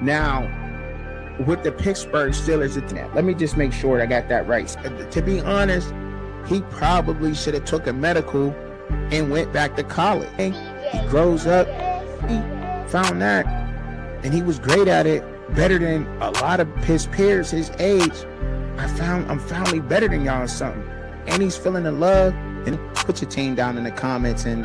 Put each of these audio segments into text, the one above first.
Now, with the Pittsburgh Steelers, let me just make sure I got that right. To be honest, he probably should have took a medical and went back to college. He grows up, he found that, and he was great at it, better than a lot of his peers his age. I'm finally better than y'all or something. And he's feeling the love. And put your team down in the comments, and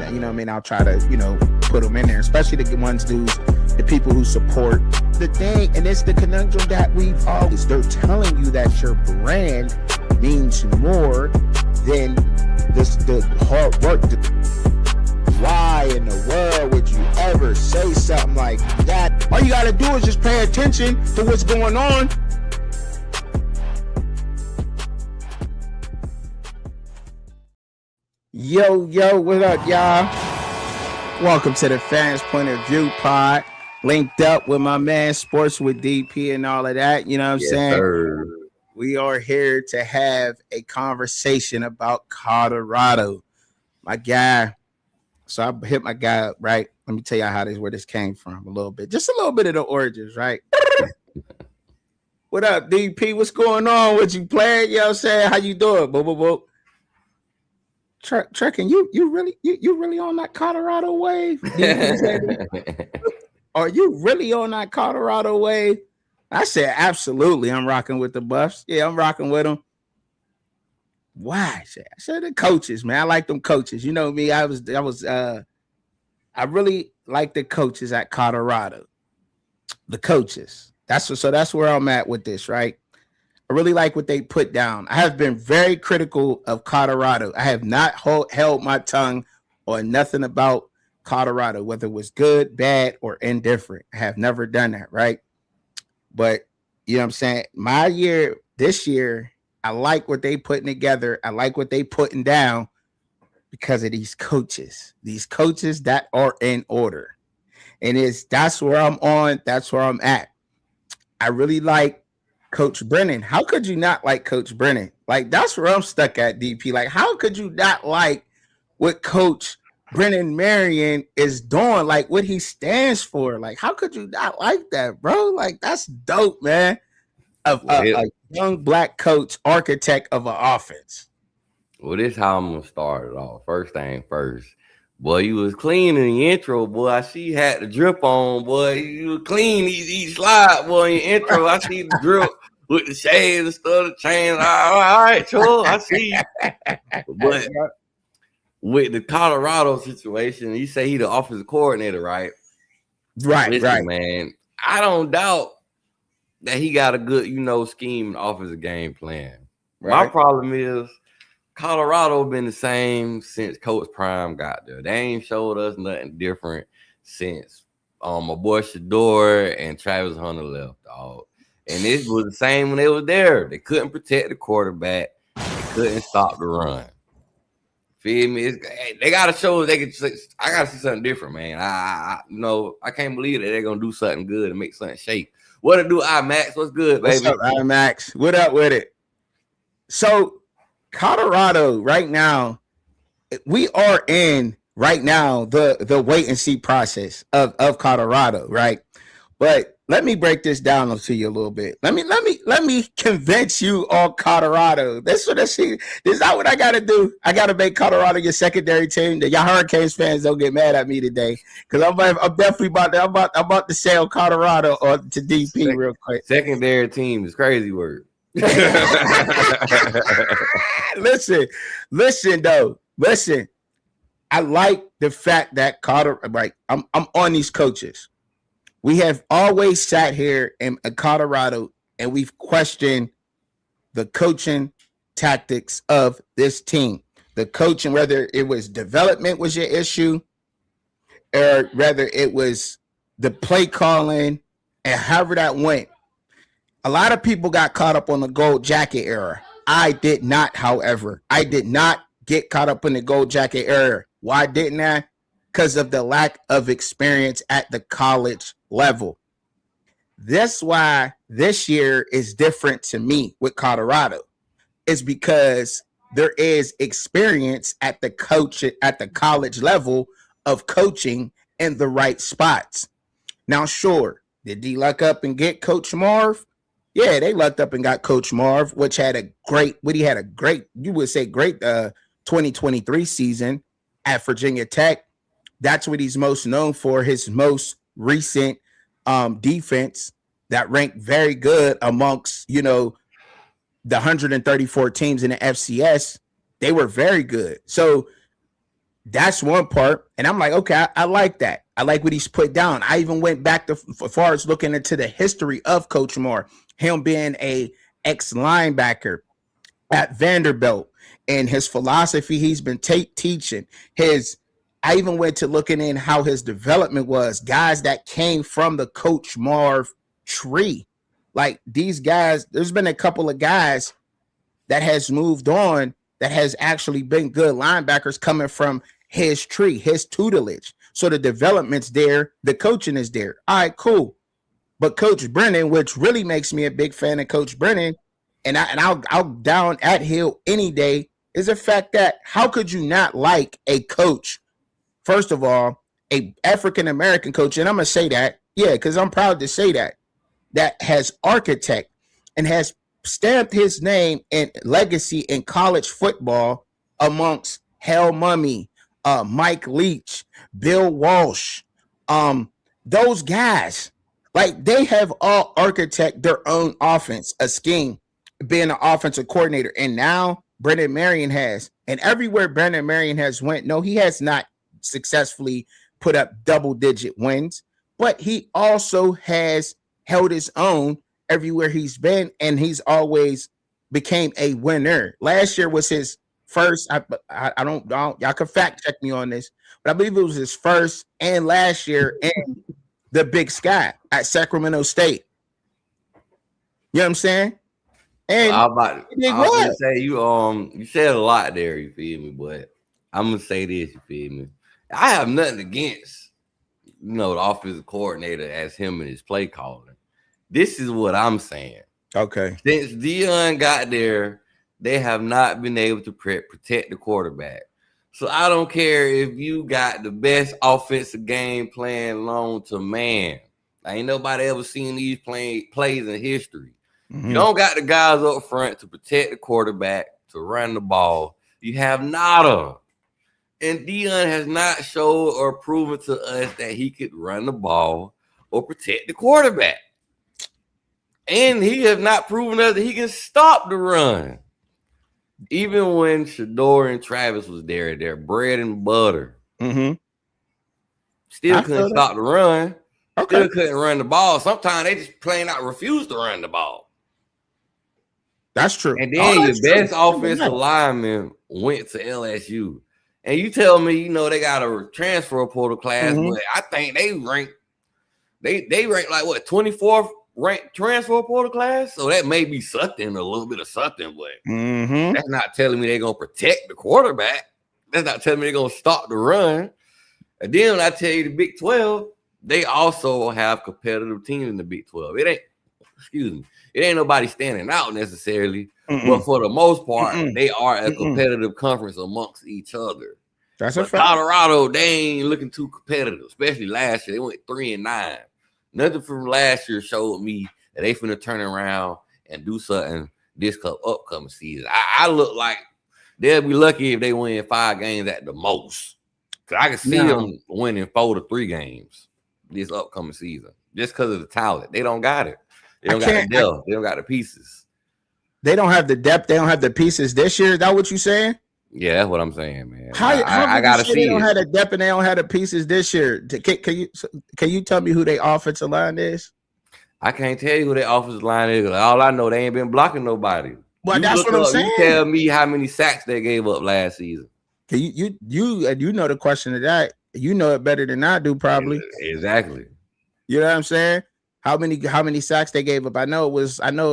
I'll try to put them in there, especially the ones the people who support the thing. And it's the conundrum that we've always, they're telling you that your brand means more than the hard work. Why in the world would you ever say something like that? All you gotta do is just pay attention to what's going on. Yo, what up, y'all? Welcome to the Fans Point of View pod. Linked up with my man Sports with DP and all of that. You know what I'm saying? Sir. We are here to have a conversation about Colorado. My guy. So I hit my guy up, right? Let me tell you where this came from a little bit. Just a little bit of the origins, right? What up, DP? What's going on with you, player? You know what I'm saying? How you doing? Boop. Truckin, you really on that Colorado wave? Are you really on that Colorado wave? I said absolutely. I'm rocking with the Buffs. Yeah, I'm rocking with them. Why? I said the coaches, man. I like them coaches. You know me. I really like the coaches at Colorado. The coaches. That's where I'm at with this, right? I really like what they put down. I have been very critical of Colorado. I have not held my tongue on nothing about Colorado, whether it was good, bad, or indifferent. I have never done that, right? But, you know what I'm saying? This year, I like what they putting together. I like what they putting down because of these coaches that are in order. And that's where I'm on. That's where I'm at. I really like Coach Brennan. How could you not like Coach Brennan? Like, that's where I'm stuck at, DP. Like, how could you not like what Coach Brennan Marion is doing? Like, what he stands for? Like, how could you not like that, bro? Like, that's dope, man. A young black coach, architect of an offense. Well, this is how I'm going to start it off. First thing first. Boy, you was clean in the intro, boy. I see you had the drip on, boy. You was clean. These slide, boy, in your intro. I see the drip with the shades and stuff, the chains. All right, sure. I see you. But with the Colorado situation, you say he the offensive coordinator, right? Right, Listen, right. Man, I don't doubt that he got a good, scheme and offensive game plan. Right. My problem is Colorado been the same since Coach Prime got there. They ain't showed us nothing different since my boy Shador and Travis Hunter left, dog. And it was the same when they were there. They couldn't protect the quarterback. They couldn't stop the run. Feel me? They gotta show they can. I gotta see something different, man. I can't believe that they're gonna do something good and make something shake. What to do, IMAX? What's good, baby? What's up, IMAX? What up with it? So Colorado right now, we are in right now the wait and see process of Colorado, right? But let me break this down to you a little bit. Let me convince you on Colorado. This is not what I gotta do. I gotta make Colorado your secondary team. Y'all Hurricanes fans don't get mad at me today because I'm definitely about to sell Colorado to DP real quick. Secondary team is crazy word. Listen though. I like the fact that Colorado, like I'm on these coaches. We have always sat here in Colorado and we've questioned the coaching tactics of this team. The coaching, whether it was development was your issue, or whether it was the play calling and however that went. A lot of people got caught up on the gold jacket era. I did not, however. I did not get caught up in the gold jacket era. Why didn't I? Because of the lack of experience at the college level. That's why this year is different to me with Colorado. It's because there is experience at the college level of coaching in the right spots. Now, sure, Did he luck up and get Coach Marv? Yeah, they lucked up and got Coach Marv, which had a great, you would say great 2023 season at Virginia Tech. That's what he's most known for, his most recent defense that ranked very good amongst, the 134 teams in the FCS. They were very good. So that's one part. And I'm like, okay, I like that. I like what he's put down. I even went back to as far as looking into the history of Coach Moore, him being a ex-linebacker at Vanderbilt, and his philosophy he's been teaching. I even went to looking in how his development was. Guys that came from the Coach Marv tree. Like these guys, there's been a couple of guys that has moved on that has actually been good linebackers coming from his tree, his tutelage. So the development's there, the coaching is there. All right, cool. But Coach Brennan, which really makes me a big fan of Coach Brennan, and I'll down at Hill any day, is the fact that how could you not like a coach? First of all, a African American coach, and I'm gonna say that, yeah, because I'm proud to say that has architect and has stamped his name and legacy in college football amongst Hal Mummy, Mike Leach, Bill Walsh, those guys. Like they have all architect their own offense, a scheme, being an offensive coordinator. And now Brendan Marion has, and everywhere Brendan Marion has went, no, he has not successfully put up double-digit wins, but he also has held his own everywhere he's been, and he's always became a winner. Last year was his first. I don't y'all can fact check me on this, but I believe it was his first and last year in the Big Sky at Sacramento State. You know what I'm saying? And I was gonna say you said a lot there, you feel me? But I'm gonna say this, you feel me? I have nothing against the offensive coordinator as him and his play calling. This is what I'm saying. Okay. Since Deion got there, they have not been able to protect the quarterback. So I don't care if you got the best offensive game plan known to man. Ain't nobody ever seen these plays in history. Mm-hmm. You don't got the guys up front to protect the quarterback, to run the ball. You have nada. And Deion has not showed or proven to us that he could run the ball or protect the quarterback. And he has not proven us that he can stop the run. Even when Shador and Travis was there, their bread and butter. Mm-hmm. Still couldn't stop the run. Okay. Still couldn't run the ball. Sometimes they just plain out refuse to run the ball. That's true. And then your best offensive lineman went to LSU. And you tell me, they got a transfer portal class, but I think they rank like what, 24th ranked transfer portal class? So that may be something, a little bit of something, but that's not telling me they're gonna protect the quarterback. That's not telling me they're gonna stop the run. And then when I tell you the Big 12, they also have competitive teams in the Big 12. It ain't nobody standing out necessarily, but for the most part, they are a competitive conference amongst each other. That's a fact. Colorado, they ain't looking too competitive, especially last year. They went 3-9. Nothing from last year showed me that they finna turn around and do something this upcoming season. I look like they'll be lucky if they win 5 games at the most. Cause I can see them winning 4-3 games this upcoming season just because of the talent. They don't got it. They don't got the depth. They don't got the pieces. They don't have the depth. They don't have the pieces this year. Is that what you saying? Yeah, that's what I'm saying, man. I gotta see. They don't have the depth and they don't have the pieces this year. Can you tell me who their offensive line is? I can't tell you who their offensive line is. All I know, they ain't been blocking nobody. Well, that's what I'm saying. You tell me how many sacks they gave up last season. Can you know the question to that? You know it better than I do, probably. Exactly. You know what I'm saying? How many sacks they gave up? I know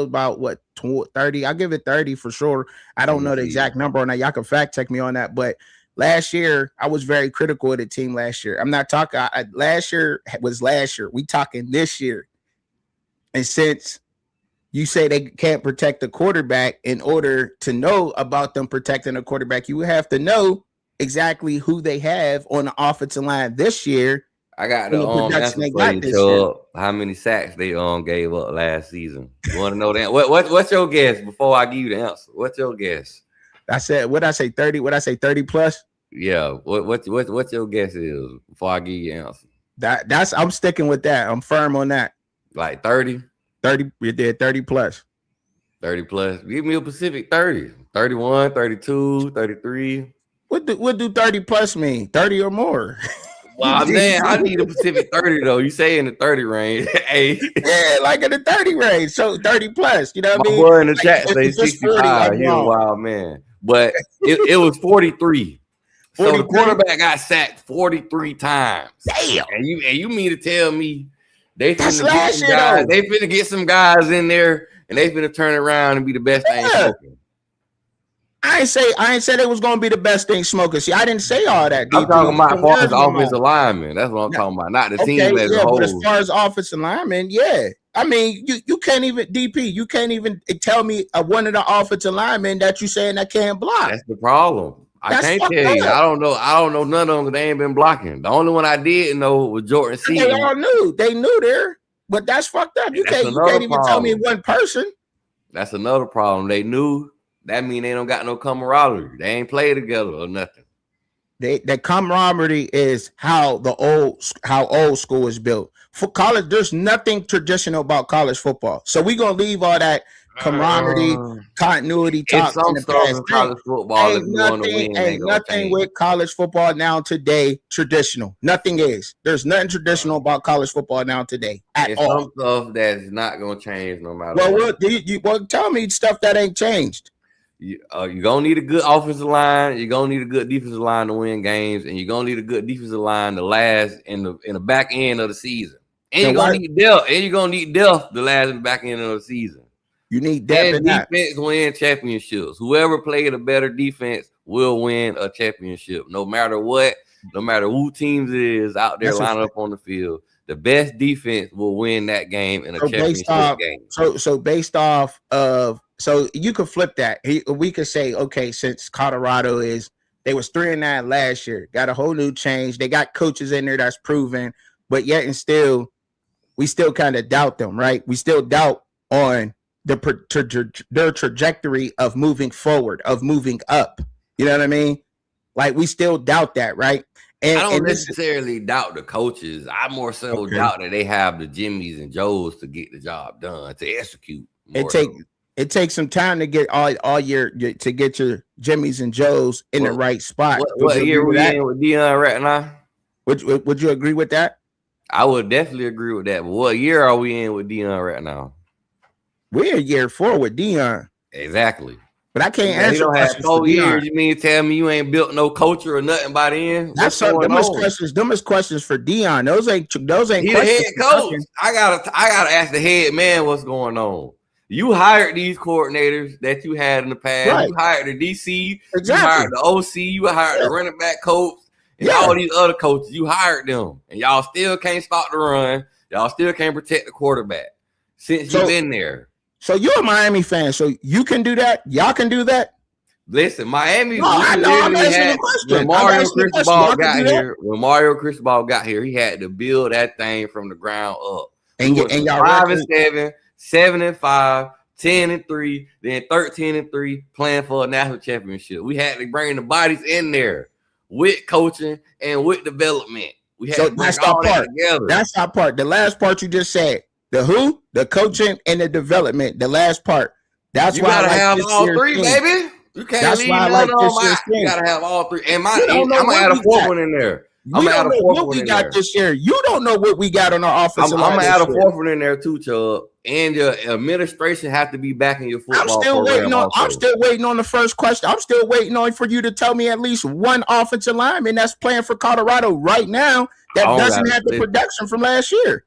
about what 30. I'll give it 30 for sure. I don't know the exact number on that. Y'all can fact check me on that. But last year, I was very critical of the team last year. I'm not talking. Last year was last year. We talking this year. And since you say they can't protect the quarterback, in order to know about them protecting the quarterback, you have to know exactly who they have on the offensive line this year I got And the the production answer they for got you, this year. Chubb. How many sacks they gave up last season? You want to know that? What's your guess before I give you the answer? What's your guess? I said, what I say 30? What I say 30 plus? Yeah. What your guess is before I give you the answer? That's I'm sticking with that. I'm firm on that. Like 30? 30, you did 30 plus. 30 plus. Give me a Pacific 30. 31, 32, 33. What do 30 plus mean? 30 or more. Wow, man, I need a Pacific 30 though. You say in the 30 range. Hey. Yeah, like in the 30 range. So 30 plus. You know what I mean? My boy in the Like, chat say if it's 40, 65. I'm He a wrong. wild man. But it was 43. So 43? the quarterback got sacked 43 times. Damn. And you mean to tell me they That's finna get last some year, guys, though. they finna get some guys in there and they finna turn around and be the best thing smoking. I ain't say they was gonna be the best thing smoking. See, I didn't say all that. I'm DP. talking about Some as far as words in my offensive mouth. lineman. That's what I'm talking about, not the team as a But as whole. far as offensive linemen, yeah. I mean, you can't even DP. You can't even tell me one of the offensive linemen that you saying that can't block. That's the problem. I can't tell you. I don't know none of them. They ain't been blocking. The only one I did know was Jordan Seaton. They all knew. They knew there, but that's fucked up. You can't even tell me one person. That's another problem. They knew. That mean they don't got no camaraderie. They ain't played together or nothing. That camaraderie is how old school is built. For college, there's nothing traditional about college football. So we're gonna leave all that camaraderie, continuity talk in the past. College football, ain't nothing with college football now today traditional. Nothing is. There's nothing traditional about college football now today at all. Some stuff that's not gonna change no matter what. Well, tell me stuff that ain't changed. You're gonna need a good offensive line. You're gonna need a good defensive line to win games, and you're gonna need a good defensive line to last in the back end of the season. And you're gonna need depth. And you're gonna need depth to last in the back end of the season. You need depth. And defense win championships. Whoever played a better defense will win a championship, no matter what, no matter who teams is out there lining up on the field. The best defense will win that game in a championship game. So based off of. So you could flip that. We could say, okay, since Colorado they was 3-9 last year, got a whole new change. They got coaches in there that's proven, but yet and still, we still kind of doubt them, right? We still doubt on their trajectory of moving forward, of moving up. You know what I mean? Like we still doubt that, right? And I don't necessarily doubt the coaches. I more so doubt that they have the Jimmys and Joes to get the job done, to execute. It takes some time to get all year to get your Jimmys and Joes in the right spot. What year we in with Deion right now? Would you agree with that? I would definitely agree with that. But what year are we in with Deion right now? We're year 4 with Deion. Exactly. But I can't answer. You don't have 4 years. You mean to tell me you ain't built no culture or nothing by then? That's them is questions for Deion. Those ain't he questions. Head coach. I gotta ask the head man what's going on. You hired these coordinators that you had in the past. Right. You hired the DC. Exactly. You hired the OC. You hired the running back coach. And all these other coaches. You hired them. And y'all still can't stop the run. Y'all still can't protect the quarterback since you've been there. So you're a Miami fan. So you can do that? Y'all can do that? Listen, Miami. When Mario Cristobal got here, he had to build that thing from the ground up. And y'all 5-7, 7-5, 10-3, then 13-3, playing for a national championship. We had to bring the bodies in there with coaching and with development. We had to bring all that together. That's our part. The last part you just said, the coaching, and the development. The last part. That's why gotta have all three, baby. You can't leave none of them out. You gotta have all three. And I'm gonna add a fourth one in there. I'm gonna add a fourth one in there. This year. You don't know what we got on our offensive line. I'm gonna add a fourth one in there too, Chubb. And your administration have to be back in your football program. I'm still waiting on the first question. I'm still waiting on for you to tell me at least one offensive lineman that's playing for Colorado right now that doesn't have the production from last year.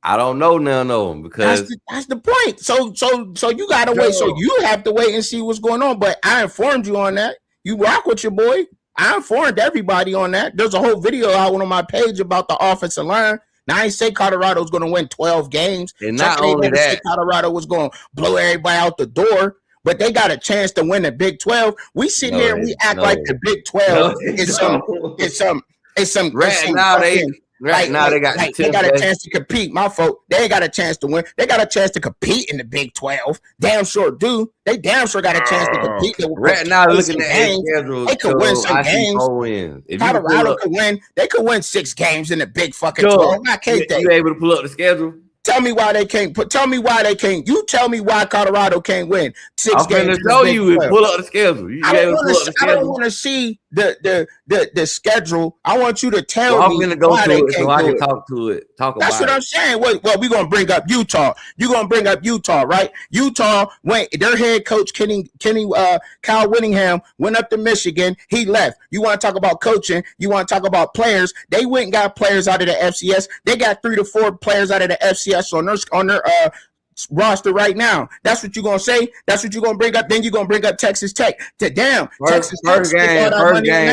I don't know none of them because that's the point. So you gotta wait. So you have to wait and see what's going on. But I informed you on that. You rock with your boy. I informed everybody on that. There's a whole video out on my page about the offensive line. Now I ain't say Colorado's going to win 12 games. And not only that, Colorado was going to blow everybody out the door. But they got a chance to win the Big 12. We sit here and we act like the Big 12 is some. Right now Right now, they got they got a chance to compete. My fault. They ain't got a chance to win. They got a chance to compete in the Big 12. Damn sure do. They damn sure got a chance to compete. Right now, looking at the schedule, they could win some games. Colorado could win. They could win 6 games in the Big fucking 12. Why can't they? You able to pull up the schedule? Tell me why they can't. Tell me why they can't. You tell me why Colorado can't win 6 games. I'm going to show you. Pull up the schedule. I don't want to see the schedule. I want you to tell me. I'm going to go to it so I can talk to it. That's what I'm saying. Well, we're going to bring up Utah. You're going to bring up Utah, right? Utah went. Their head coach Kyle Whittingham went up to Michigan. He left. You want to talk about coaching? You want to talk about players? They went and got players out of the FCS. They got 3 to 4 players out of the FCS on their roster right now. That's what you're gonna say. That's what you're gonna bring up. Then you're gonna bring up Texas Tech. Texas Tech.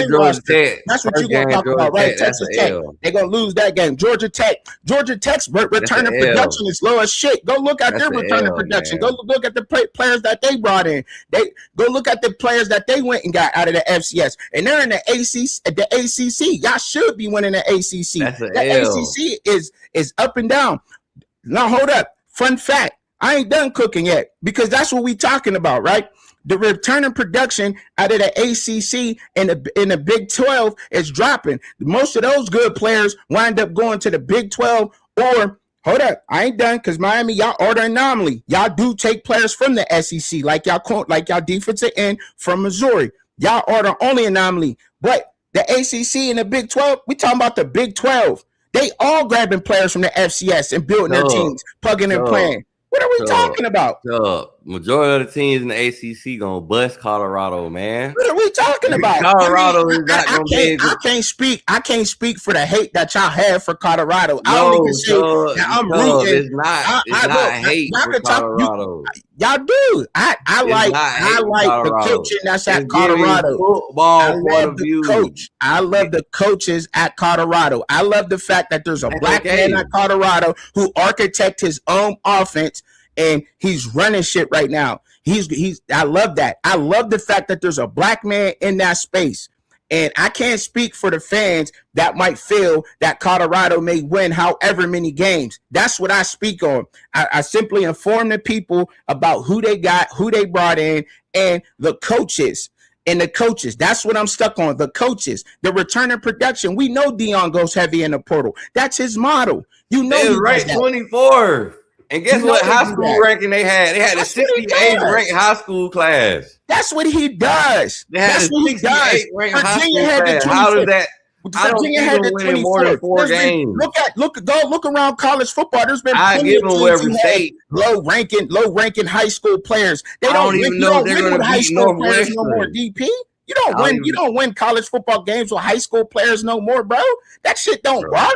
Georgia Tech. That's what you're gonna talk about, right? Texas Tech. They're gonna lose that game. Georgia Tech's returning production is low as shit. Go look at their returning production. Go look at the players that they brought in. Go look at the players that they went and got out of the FCS. And they're in the ACC. Y'all should be winning the ACC. The ACC is up and down. Now hold up. Fun fact. I ain't done cooking yet because that's what we talking about, right? The returning production out of the ACC and in the Big 12 is dropping. Most of those good players wind up going to the Big 12 or hold up. I ain't done because Miami, y'all are the anomaly. Y'all do take players from the SEC like y'all defensive end from Missouri. Y'all are the only anomaly. But the ACC and the Big 12, we talking about the Big 12. They all grabbing players from the FCS and building their teams, plugging and playing. What are we talking about? Majority of the teams in the ACC gonna bust Colorado, man. What are we talking about? Colorado is not gonna be. I can't speak for the hate that y'all have for Colorado. I only can say that I'm rooting. It's not hate for Colorado. Y'all do. I like the coaching that's at Colorado. I love the coach. I love the coaches at Colorado. I love the fact that there's a black man at Colorado who architect his own offense and he's running shit right now. I love that. I love the fact that there's a black man in that space. And I can't speak for the fans that might feel that Colorado may win however many games. That's what I speak on. I simply inform the people about who they got, who they brought in, and the coaches. And the coaches, that's what I'm stuck on. The coaches, the return of production. We know Dion goes heavy in the portal. That's his model. You know, he ranked 24. And guess what high school ranking they had? They had a 68th ranked high school class. That's what he does. That's what he does. Virginia had the 24th. How does that? Virginia had the 24th. More than 4 games. Look around college football. There's been plenty of teams who state low ranking high school players. They don't even know they're going to beat Northwestern no more. DP. You don't win college football games with high school players no more, bro. That shit don't work.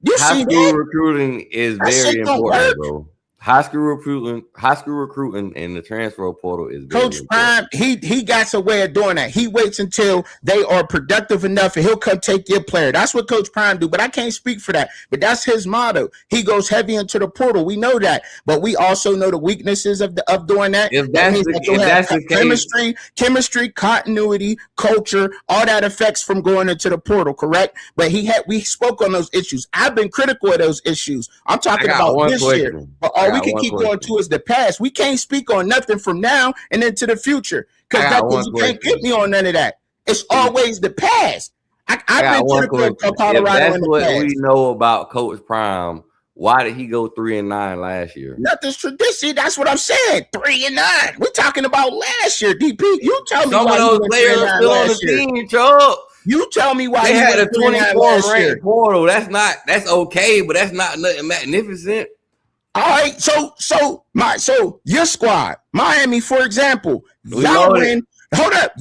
High school recruiting is very important, bro. High school recruiting, and the transfer portal is very Coach Prime. He got a way of doing that. He waits until they are productive enough, and he'll come take your player. That's what Coach Prime do. But I can't speak for that. But that's his motto. He goes heavy into the portal. We know that, but we also know the weaknesses of doing that. If that's the chemistry, continuity, culture, all that affects from going into the portal. Correct. But we spoke on those issues. I've been critical of those issues. I'm talking about this year. But all we can keep going to is the past. We can't speak on nothing from now and into the future because you can't get me on none of that. It's always the past. I've been critical of Colorado. If that's what we know about Coach Prime, why did he go 3-9 last year? Nothing's tradition. That's what I'm saying. 3-9. We're talking about last year, DP. You tell me some why of those players are still on the team, Chubb. You tell me why they had a 24 ranked portal. That's okay, but that's not nothing magnificent. All right, so your squad, Miami, for example, y'all win. Hold up,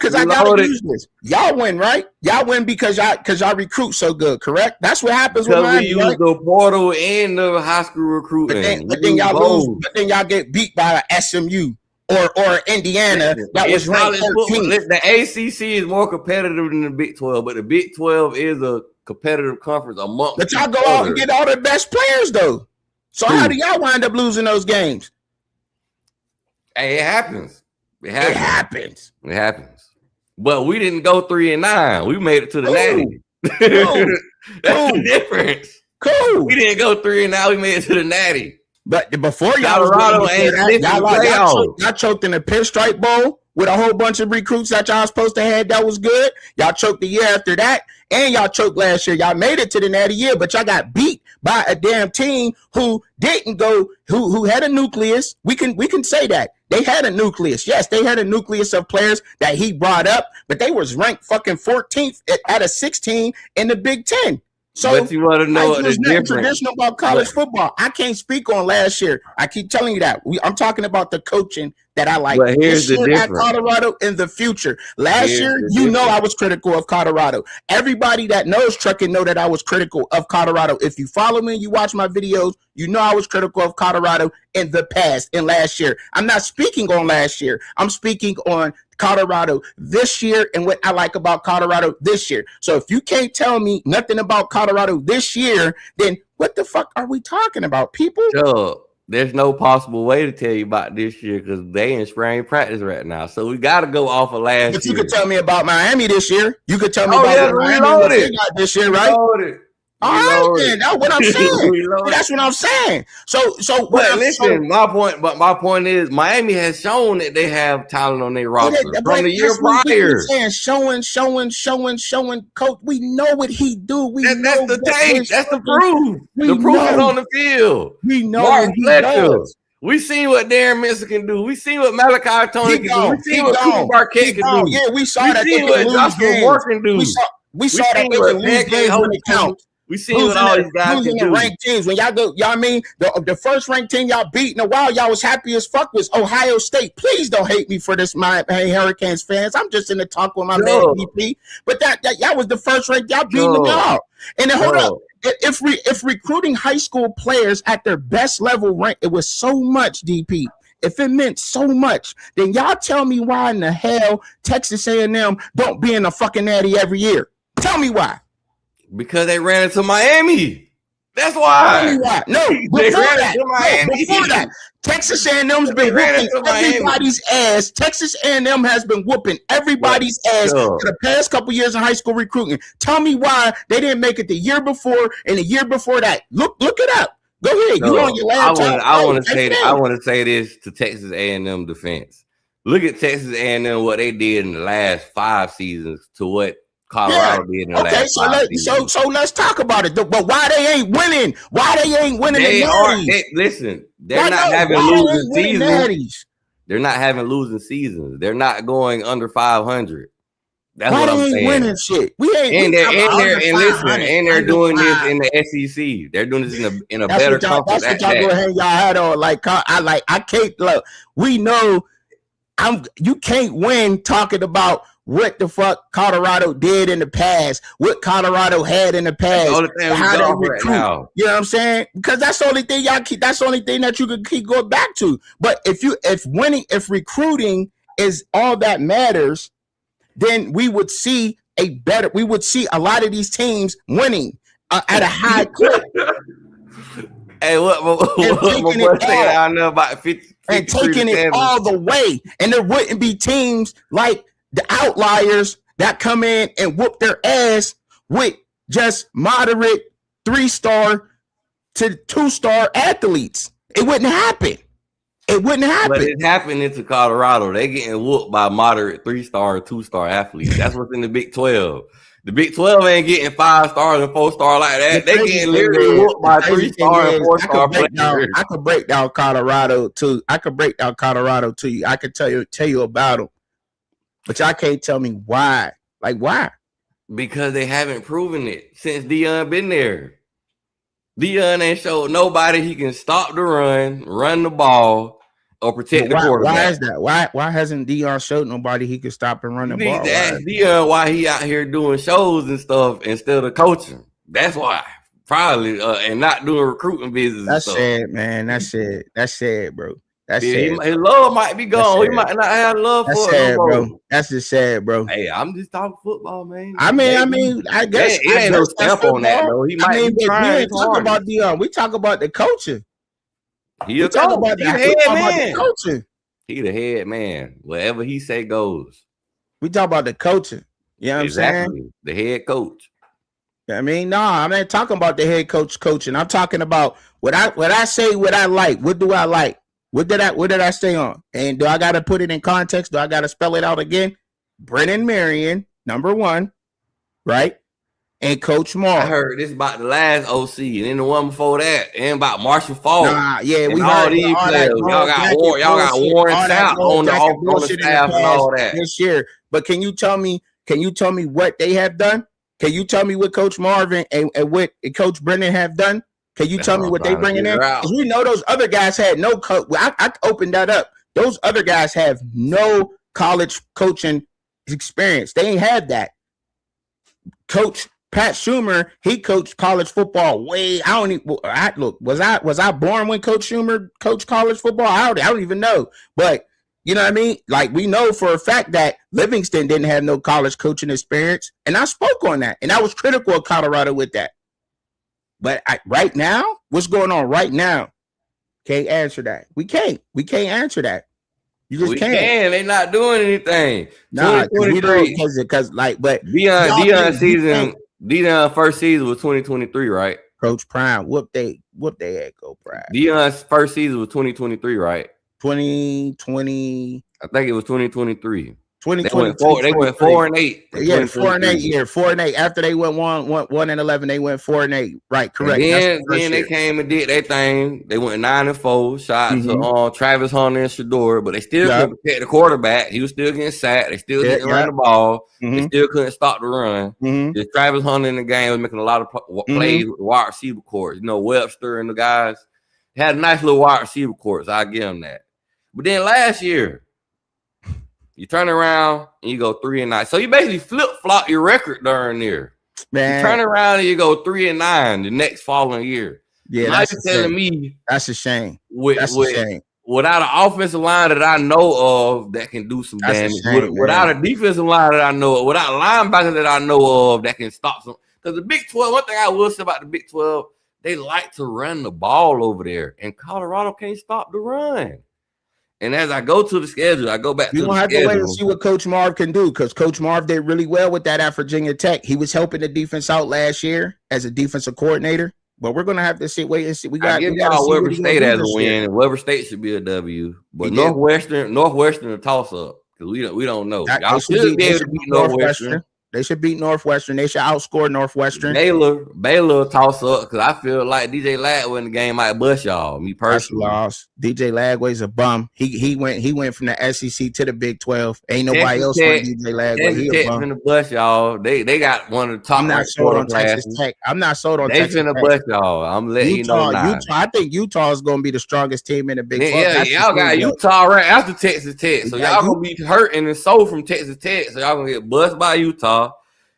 because I gotta use this. Y'all win, right? Y'all win because y'all recruit so good, correct? That's what happens with Miami. We use the portal and the high school recruiting. But then y'all lose. But then y'all get beat by SMU or Indiana that was ranked 13th. The ACC is more competitive than the Big 12, but the Big 12 is a competitive conference amongst. But y'all go out and get all the best players though. So how do y'all wind up losing those games? Hey, it happens. It happens. But we didn't go 3-9. We made it to the natty. That's the difference. Cool. We didn't go 3 and now we made it to the Natty. But before Colorado ain't y'all choked in the Pinstripe Bowl with a whole bunch of recruits that y'all supposed to have that was good. Y'all choked the year after that, and y'all choked last year. Y'all made it to the Natty year, but y'all got beat by a damn team who didn't go, who had a nucleus. We can say that. They had a nucleus. Yes, they had a nucleus of players that he brought up, but they was ranked fucking 14th out of 16 in the Big Ten. So but you want to know what the difference traditional about college football. I can't speak on last year. I keep telling you that. I'm talking about the coaching that I like. But here's the difference at Colorado in the future. Last year, you know I was critical of Colorado. Everybody that knows Truckin know that I was critical of Colorado. If you follow me and you watch my videos, you know I was critical of Colorado in the past and last year. I'm not speaking on last year. I'm speaking on Colorado this year and what I like about Colorado this year. So if you can't tell me nothing about Colorado this year, then what the fuck are we talking about, people? Sure. There's no possible way to tell you about this year because they in spring practice right now. So we got to go off of last year. But you could tell me about Miami this year. You could tell me about Miami they got this year, right? All right, then. That's what I'm saying. That's what I'm saying. So but listen, my point is Miami has shown that they have talent on their roster from the year prior. Showing. Coach, we know what he do. That's the tape. That's the proof. The proof is on the field. We know Martin Fletcher. We seen what Darren Minster can do. We seen what Malachi Tony can do. We seen what Cooper Barquette can do. Yeah, we saw that. We seen what Joshua Moore can do. We saw that they can lose games when it counts. We see what all these guys can do. Ranked teams. When y'all go, y'all mean the first ranked team y'all beat in a while, y'all was happy as fuck was Ohio State. Please don't hate me for this, my Hurricanes fans. I'm just in the talk with my man DP. But that y'all was the first ranked, y'all beating them out. And then hold up. If recruiting high school players at their best level rank, it was so much, DP. If it meant so much, then y'all tell me why in the hell Texas A&M don't be in the fucking Natty every year. Tell me why. Because they ran into Miami. That's why. No, before that, Texas A&M's been whooping everybody's ass. Texas A&M has been whooping everybody's ass for the past couple years in high school recruiting. Tell me why they didn't make it the year before and the year before that. Look it up. Go ahead. You on your laptop. I want to say this to Texas A&M defense. Look at Texas A&M, what they did in the last 5 seasons to what Colorado did in the last 5 seasons. So let's talk about it. But why they ain't winning? Listen, they're not having losing seasons. They're not having losing seasons. They're not going under 500. That's what I'm saying. Winning shit. They're doing this in the SEC. They're doing this in a better conference. That's what y'all gonna hang y'all hat on. I can't look. We know you can't win talking about what the fuck Colorado did in the past, what Colorado had in the past, how they recruit. Right, you know what I'm saying? Because that's the only thing y'all keep. That's the only thing that you can keep going back to. But if recruiting is all that matters, then we would see a lot of these teams winning at a high clip. Hey, what I know about 50 and taking it all the way, and there wouldn't be teams like the outliers that come in and whoop their ass with just moderate 3-star to 2-star athletes. It wouldn't happen. But it's happening to Colorado. They getting whooped by moderate 3-star, 2-star athletes. That's what's in the Big 12. The Big 12 ain't getting 5 stars and 4-star like that. They getting literally whooped by 3-star and 4-star players. I could break down Colorado too. I you. I could tell you about them. But y'all can't tell me why. Like, why? Because they haven't proven it since Deion been there. Deion ain't showed nobody he can stop the run the ball, or protect the quarterback. Why is that? Why hasn't Deion showed nobody he can stop and run the ball? You need to ask Deion why he out here doing shows and stuff instead of coaching. That's why. Probably, and not doing recruiting business. That's sad, man. That's sad, bro. That's sad. His love might be gone. He might not have love for it, bro. That's just sad, bro. Hey, I'm just talking football, man. I mean, I guess it ain't no step on that, though. He might be trying. We talk about Deion. We talk about the coaching. He the head man. He the head man. Whatever he say goes. We talk about the coaching. You know what I'm saying? The head coach. I mean, no, I'm not talking about the head coach coaching. I'm talking about what I say, what I like. What do I like? What did I stay on? And do I got to put it in context? Do I got to spell it out again? Brennan Marion, number one, right? And Coach Marv. I heard this about the last OC, and then the one before that, and about Marshall Falk. Yeah, and we all heard these all players. Y'all got Warren Sapp on the staff and all that this year. But can you tell me what they have done? Can you tell me what Coach Marvin and what Coach Brennan have done? Can you tell me what they bringing in? Because we know those other guys had no coach. I opened that up. Those other guys have no college coaching experience. They ain't had that. Coach Pat Schumer, he coached college football way. Was I born when Coach Schumer coached college football? I don't even know. But you know what I mean? Like, we know for a fact that Livingston didn't have no college coaching experience. And I spoke on that. And I was critical of Colorado with that. But right now, what's going on right now? Can't answer that. We can't answer that. You just can't. They're not doing anything. Nah, because but Dion's first season was 2023, right? Coach Prime, whoop they at Go Prime. Dion's first season was 2023, right? 2020. I think it was 2023. 2020. They went 4-8. Yeah, 4-8 year. 4-8. After they went 1-11, they went 4-8. Right, correct. And then they came and did their thing. They went 9-4. Shot to Travis Hunter and Shador, but they still couldn't protect the quarterback. He was still getting sacked. They still didn't run the ball. They still couldn't stop the run. Just Travis Hunter in the game was making a lot of plays with the wide receiver courts. You know, Webster and the guys had a nice little wide receiver courts. I give them that. But then last year, you turn around and you go 3-9. So you basically flip-flop your record during there. Man. You turn around and you go 3-9 the next following year. Yeah, now you're telling me that's a shame. That's a shame. Without an offensive line that I know of that can do some damage, without a defensive line that I know of, without a linebacker that I know of that can stop some. Because the Big 12, one thing I will say about the Big 12, they like to run the ball over there, and Colorado can't stop the run. And as I go to the schedule, I go back to the schedule. You don't have to wait and see what Coach Marv can do, because Coach Marv did really well with that at Virginia Tech. He was helping the defense out last year as a defensive coordinator. But we're gonna have to wait and see. We got Weber State as a win, and Weber State should be a W. But Northwestern a toss up because we don't know. Y'all should be able to beat Northwestern. They should beat Northwestern. They should outscore Northwestern. Baylor toss up because I feel like DJ Lagway in the game might bust y'all. Me personally, lost. DJ Lagway's a bum. He went from the SEC to the Big 12. Ain't nobody else on DJ Lagway. He a bum. Finna bust y'all. They got one of the top. I'm not sold on Texas Tech. I'm not sold on Texas Tech. They finna bust y'all. I'm letting you know now. I think Utah is gonna be the strongest team in the Big 12. Yeah, y'all got Utah right after Texas Tech. So y'all gonna be hurting and sold from Texas Tech. So y'all gonna get bust by Utah.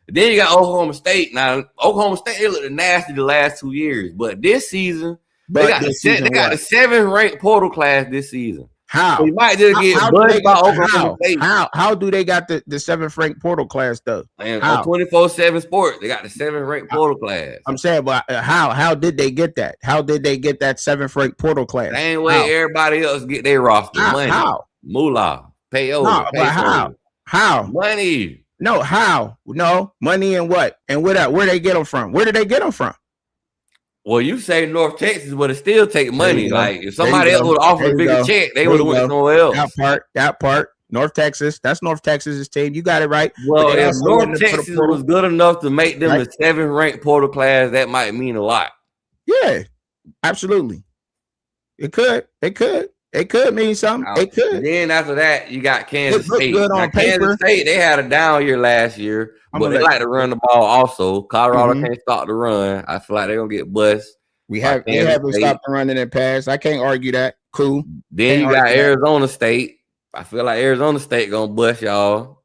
Then you got Oklahoma State. Now, Oklahoma State, they looked nasty the last 2 years. But this season, they got the 7th ranked portal class this season. How? So you might just get buzzed by Oklahoma State. How do they got the 7th ranked portal class, though? And on 24/7 Sports, they got the 7th ranked portal class. I'm saying, but how did they get that? How did they get that 7th ranked portal class? Same way everybody else get their roster. Money. How? Moolah. Payola. How? Money. No, how? No, money and what? And where they get them from? Where did they get them from? Well, you say North Texas, but it still take money. Like, if somebody else would offer a bigger check, they would have went somewhere else. That part. North Texas. That's North Texas's team. You got it right. Well, if North Texas was good enough to make them the 7th ranked portal class, that might mean a lot. Yeah, absolutely. It could. It could mean something. It could. Then after that, you got Kansas State. Kansas State, they had a down year last year, but they like to run the ball also. Colorado can't stop the run. I feel like they're going to get bust. They haven't stopped the run in the past. I can't argue that. Cool. Then you got Arizona State. I feel like Arizona State going to bust y'all.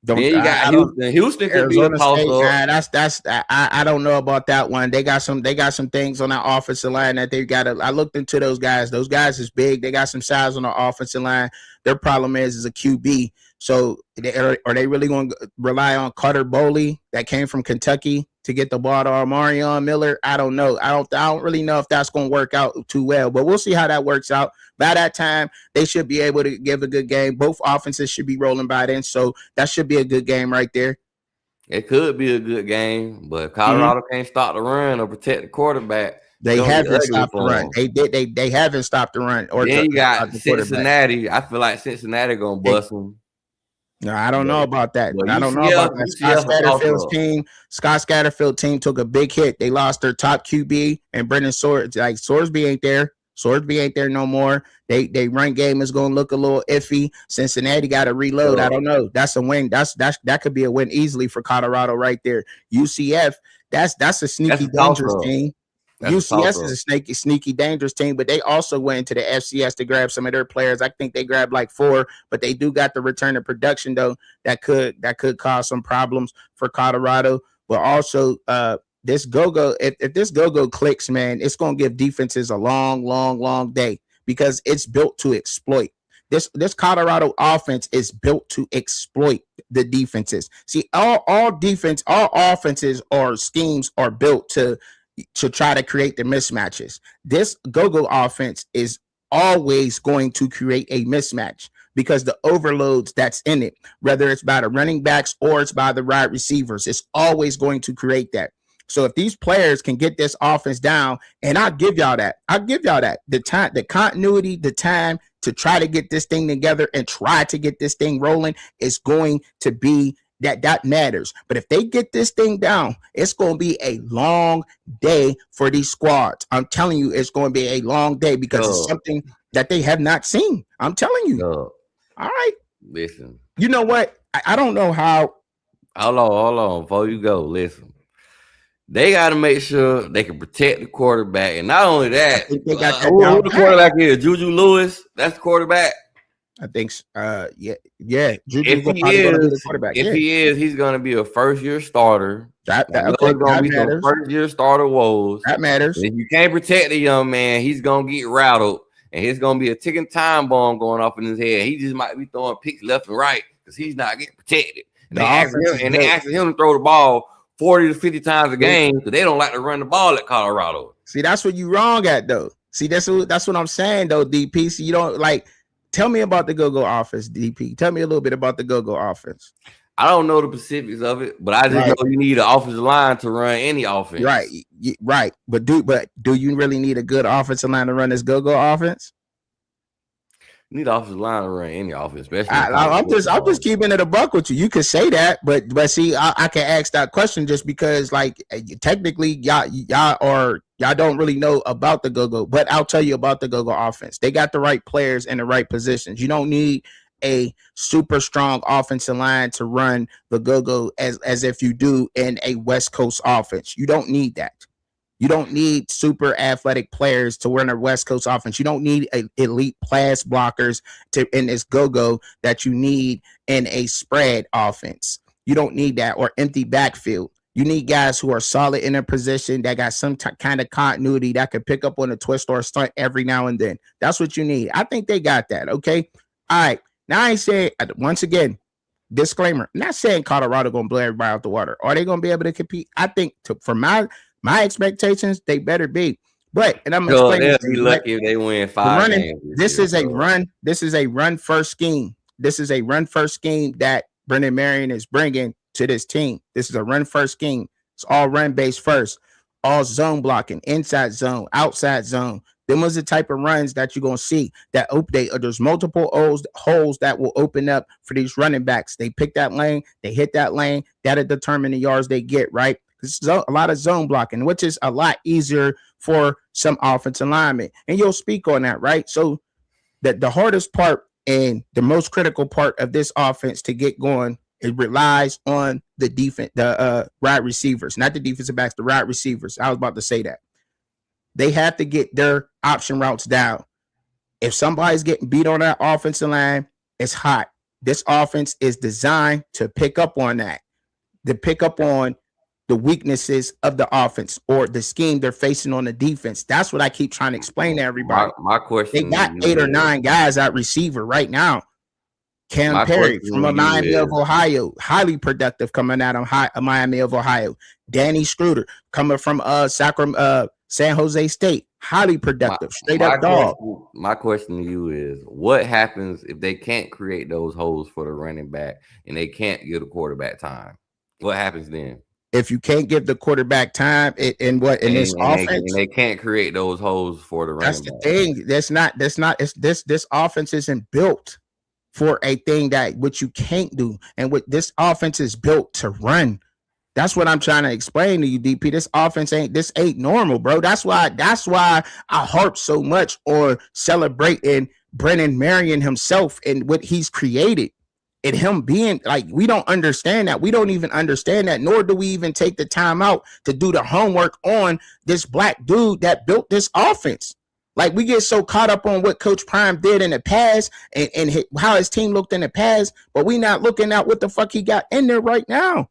Then you got Houston. Houston could be a toss up. I don't know about that one. They got some things on that offensive line that they got. I looked into those guys. Those guys is big. They got some size on the offensive line. Their problem is a QB. So are they really going to rely on Carter Bowley that came from Kentucky to get the ball to Marion Miller? I don't know. I don't really know if that's going to work out too well, but we'll see how that works out. By that time, they should be able to give a good game. Both offenses should be rolling by then, so that should be a good game right there. It could be a good game, but Mhm. Colorado can't stop the run or protect the quarterback. It's They gonna get haven't ugly stopped the for run. them. They haven't stopped the run or Then you stopped got the quarterback. Cincinnati. I feel like Cincinnati gonna They, bust them. no, I don't But, know about that. but I don't know about that. UCF a toss up. Scott Scatterfield team took a big hit. They lost their top QB and Brendan Swords. Like Sorsby ain't there. Sorsby ain't there no more. They run game is gonna look a little iffy. Cincinnati got to reload. I don't know. That's a win. That could be a win easily for Colorado right there. UCF. That's a sneaky dangerous team. UCS is a sneaky, dangerous team, but they also went into the FCS to grab some of their players. I think they grabbed like 4, but they do got the return of production though that could cause some problems for Colorado. But also, this go-go, if this go-go clicks, man, it's gonna give defenses a long day because it's built to exploit. This Colorado offense is built to exploit the defenses. See, all offenses or schemes are built to try to create the mismatches. This go-go offense is always going to create a mismatch because the overloads that's in it, whether it's by the running backs or it's by the wide receivers, it's always going to create that. So if these players can get this offense down, and I'll give y'all that. The time, the continuity, the time to try to get this thing together and try to get this thing rolling is going to be that matters. But if they get this thing down, it's going to be a long day for these squads. I'm telling you, it's going to be a long day because it's something that they have not seen. I'm telling you. All right. Listen. You know what? I don't know how. Hold on. Before you go, listen. They got to make sure they can protect the quarterback. And not only that, who the quarterback is? Juju Lewis? That's the quarterback? I think, yeah. Juju's going to be the quarterback. If he is, he's going to be a first-year starter. That going to be some first-year starter woes. That matters. And if you can't protect the young man, he's going to get rattled. And it's going to be a ticking time bomb going off in his head. He just might be throwing picks left and right because he's not getting protected. And they asking him to throw the ball 40 to 50 times a game because they don't like to run the ball at Colorado. See, that's what you wrong at, though. See, that's what I'm saying, though, DP. So you don't like. Tell me about the go-go offense, DP. Tell me a little bit about the go-go offense. I don't know the specifics of it, but I just know you need an offensive line to run any offense. Right. But do you really need a good offensive line to run this go-go offense? You need an offensive line to run any offense, especially. I'm just keeping it a buck with you. You can say that, but see, I can ask that question just because, like, technically, y'all don't really know about the go-go. But I'll tell you about the go-go offense. They got the right players in the right positions. You don't need a super strong offensive line to run the go-go as if you do in a West Coast offense. You don't need that. You don't need super athletic players to run a West Coast offense. You don't need elite pass blockers in this go-go that you need in a spread offense. You don't need that, or empty backfield. You need guys who are solid in their position that got some kind of continuity that could pick up on a twist or a stunt every now and then. That's what you need. I think they got that. Okay. All right. Now I say once again, disclaimer. I'm not saying Colorado gonna blow everybody out the water. Are they gonna be able to compete? I think for my expectations, they better be. But and I'm explaining. They'll be lucky if they win 5 games. This is a run. This is a run first scheme. This is a run first scheme that Brendan Marion is bringing to this team. This is a run first scheme. It's all run based first, all zone blocking, inside zone, outside zone. Them was the type of runs that you're gonna see that there's multiple holes that will open up for these running backs. They pick that lane, they hit that lane, that'll determine the yards they get, right? This is a lot of zone blocking, which is a lot easier for some offensive linemen. And you'll speak on that, right? So the hardest part and the most critical part of this offense to get going, it relies on the defense, the wide receivers, not the defensive backs, the wide receivers. I was about to say that. They have to get their option routes down. If somebody's getting beat on that offensive line, it's hot. This offense is designed to pick up on that, to pick up on the weaknesses of the offense or the scheme they're facing on the defense. That's what I keep trying to explain to everybody. My question, they got 8 or 9 guys at receiver right now. Cam Perry from Miami of Ohio, highly productive coming out of Miami of Ohio. Danny Schroeder coming from San Jose State, highly productive, straight up dog. My question to you is, what happens if they can't create those holes for the running back and they can't get a quarterback time? What happens then? If you can't give the quarterback time in this offense, they can't create those holes for the running that's the back. thing. It's this offense isn't built for a thing that what you can't do. And what this offense is built to run. That's what I'm trying to explain to you, DP. This offense ain't normal, bro. That's why I harp so much on celebrating Brennan Marion himself and what he's created. And him being like, we don't understand that. We don't even understand that, nor do we even take the time out to do the homework on this black dude that built this offense. Like, we get so caught up on what Coach Prime did in the past and how his team looked in the past, but we not looking at what the fuck he got in there right now.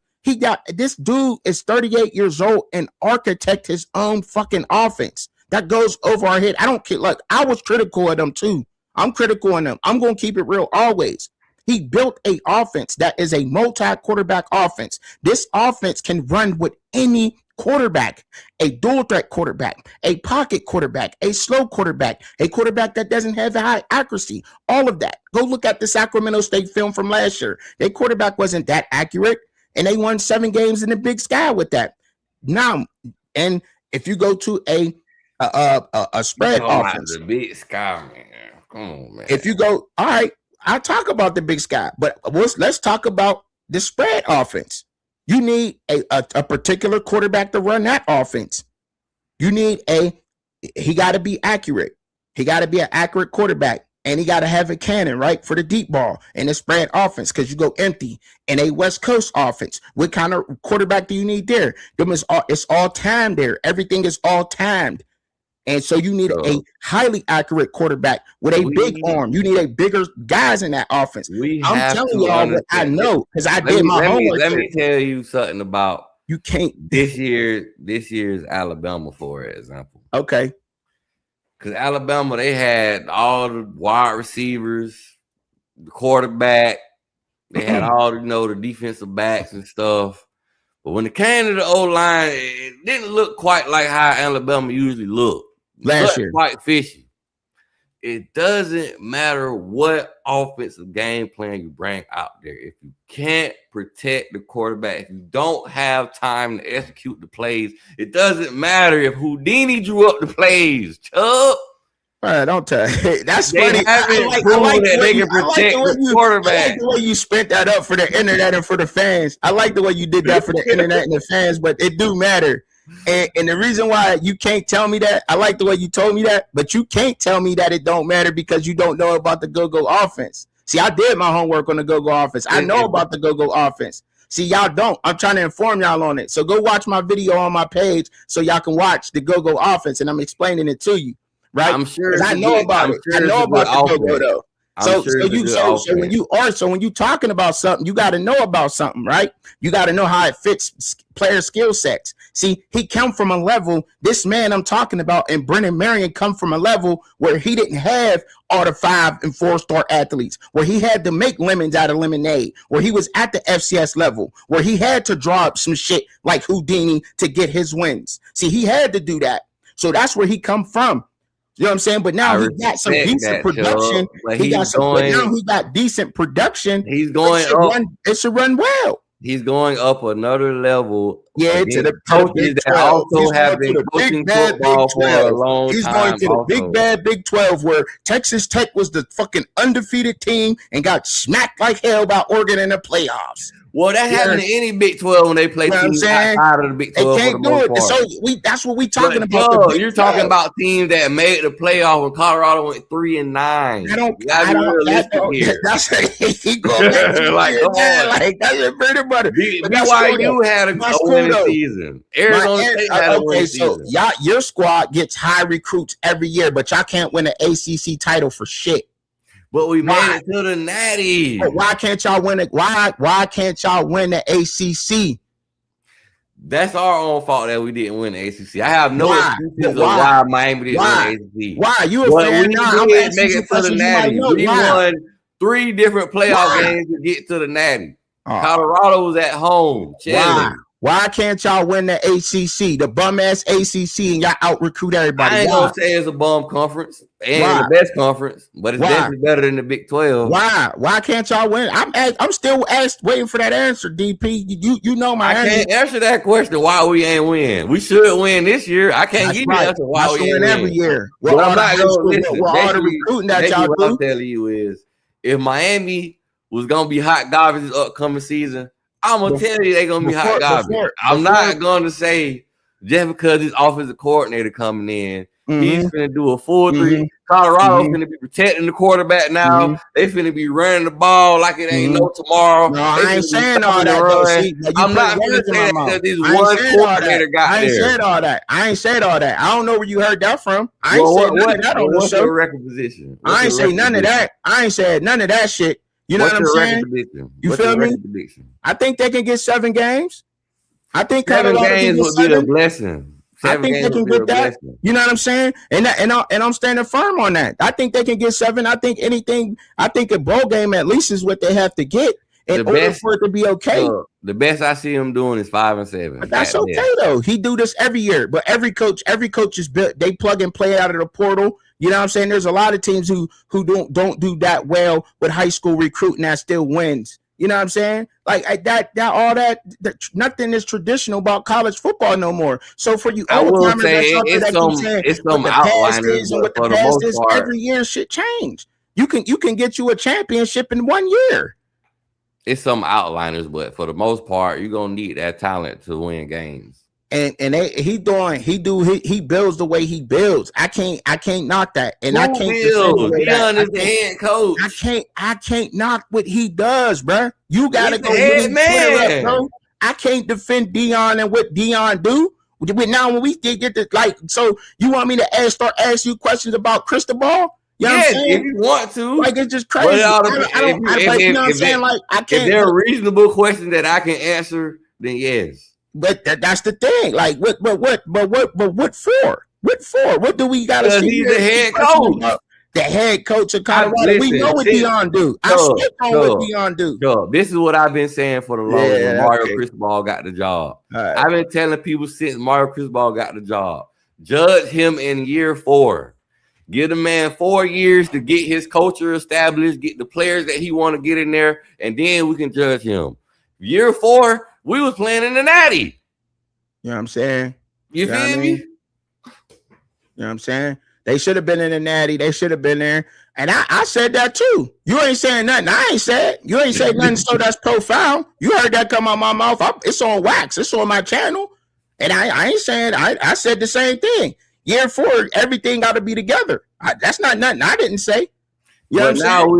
This dude is 38 years old and architect his own fucking offense that goes over our head. I don't care. Like, I was critical of them too. I'm critical of them. I'm going to keep it real always. He built a offense that is a multi-quarterback offense. This offense can run with any quarterback, a dual threat quarterback, a pocket quarterback, a slow quarterback, a quarterback that doesn't have high accuracy, all of that. Go look at the Sacramento State film from last year. Their quarterback wasn't that accurate, and they won 7 games in the Big Sky with that. Now, and if you go to a spread offense, the Big Sky, man. Come on, man. If you go, all right, I'll talk about the Big Sky, but let's talk about the spread offense. You need a particular quarterback to run that offense. You need he got to be accurate. He got to be an accurate quarterback, and he got to have a cannon, right, for the deep ball and the spread offense, because you go empty in a West Coast offense. What kind of quarterback do you need there? It's all timed there. Everything is all timed. And so you need a highly accurate quarterback with a big arm. You need a bigger guys in that offense. I'm telling y'all what I know because I did my homework. Let me tell you something about you can't this year's Alabama, for example. Okay. Because Alabama, they had all the wide receivers, the quarterback, they had all the defensive backs and stuff. But when it came to the O-line, it didn't look quite like how Alabama usually looked. Last year. Quite fishy. It doesn't matter what offensive game plan you bring out there. If you can't protect the quarterback, if you don't have time to execute the plays, it doesn't matter if Houdini drew up the plays. Chubb. Don't tell. That's funny. I like the way you quarterback. I like the way you spent that up for the internet and for the fans. I like the way you did that for the internet and the fans, but it do matter. And the reason why you can't tell me that, I like the way you told me that, but you can't tell me that it don't matter because you don't know about the go-go offense. See, I did my homework on the go-go offense. I know about the go-go offense. See, y'all don't. I'm trying to inform y'all on it. So go watch my video on my page so y'all can watch the go-go offense, and I'm explaining it to you. Right? I'm sure I know about it. I know about the go-go though. So when you talking about something, you got to know about something, right? You got to know how it fits player skill sets. See, he come from a level, this man I'm talking about, and Brennan Marion come from a level where he didn't have all the 5- and 4-star athletes, where he had to make lemons out of lemonade, where he was at the FCS level, where he had to draw up some shit like Houdini to get his wins. See, he had to do that. So that's where he come from. You know what I'm saying? But now he got some decent production. He got decent production. He's going up. It should run well. He's going up another level. Yeah, to the coaches that also have been coaching football for a long time. He's going to the big bad Big 12, where Texas Tech was the fucking undefeated team and got smacked like hell by Oregon in the playoffs. Well, that happened in any Big 12 when they play teams outside of the Big 12. They can't do it. So that's what we talking about. You're talking about teams that made the playoff when Colorado went 3-9. I don't. That's he going like that's a pretty butter. BYU had a winning season. Arizona State had a winning season. So your squad gets high recruits every year, but y'all can't win an ACC title for shit. But we made it to the Natty. But why can't y'all win it? Why can't y'all win the ACC? That's our own fault that we didn't win the ACC. I have no excuses of why Miami didn't win the ACC. Why? You a fan? We did make it to the Natty. We won 3 different playoff games to get to the Natty. Colorado was at home. Why can't y'all win the ACC, the bum ass ACC, and y'all out recruit everybody? I ain't gonna say it's a bum conference. It ain't Why? the best conference, but it's definitely better than the Big 12. Why? Why can't y'all win? I'm still waiting for that answer, DP. You know my answer. I can't answer that question. Why we ain't win? We should win this year. I can't give you the answer why we ain't win every year. Well, I'm not gonna listen. All the recruiting that y'all do. What I'm telling you is, if Miami was gonna be hot garbage this upcoming season, I'm gonna tell you they're gonna be hot garbage. I'm not gonna say just because his offensive coordinator coming in, he's finna do a full three. Colorado's finna be protecting the quarterback now. They finna be running the ball like it ain't no tomorrow. No, I ain't saying all that. See, I'm not gonna say that because this one coordinator got there. I ain't said all that. I don't know where you heard that from. I ain't said none of that on the show. What's your record position? I ain't say none of that. I ain't said none of that shit. You know what I'm saying? You feel me? I think they can get 7 games. I think 7 games would be a blessing. I think they can get that. You know what I'm saying? And I'm standing firm on that. I think they can get 7. I think a bowl game at least is what they have to get in order for it to be okay. The best I see him doing is 5 and 7. But that's okay though. He do this every year. But every coach is built. They plug and play out of the portal. You know what I'm saying? There's a lot of teams who don't do that well with high school recruiting that still wins. You know what I'm saying? Like that nothing is traditional about college football no more. So for you, I will say it's some outliners, but for the most part, every year shit change. You can get you a championship in 1 year. It's some outliners, but for the most part, you're gonna need that talent to win games. And he builds the way he builds. I can't knock that. And I can't Deion is the head coach. I can't knock what he does, bro. You gotta go head man. Up, bro. I can't defend Deion and what Deion do. Now when we get to so you want me to start asking you questions about Cristobal? You know what I'm saying? If you want to. Like it's just crazy. You know what I'm saying? Like I can't. If there are reasonable questions that I can answer, then yes. But that's the thing. Like what for? What for? What do we gotta see? He's the head coach. The head coach of Colorado. We know what Deion do. I stick on what Deion do. This is what I've been saying for the longest when Mario Cristobal got the job. Right. I've been telling people since Mario Cristobal got the job. Judge him in year 4. Give the man 4 years to get his culture established, get the players that he want to get in there, and then we can judge him. Year 4, we was playing in the Natty. You know what I'm saying? You feel me? You know what I'm saying? They should have been in the Natty. They should have been there. And I said that too. You ain't saying nothing. I ain't said. You ain't saying nothing so that's profound. You heard that come out my mouth. It's on wax. It's on my channel. And I ain't saying. I said the same thing. Year 4, everything got to be together. That's not nothing I didn't say. You know what I'm saying?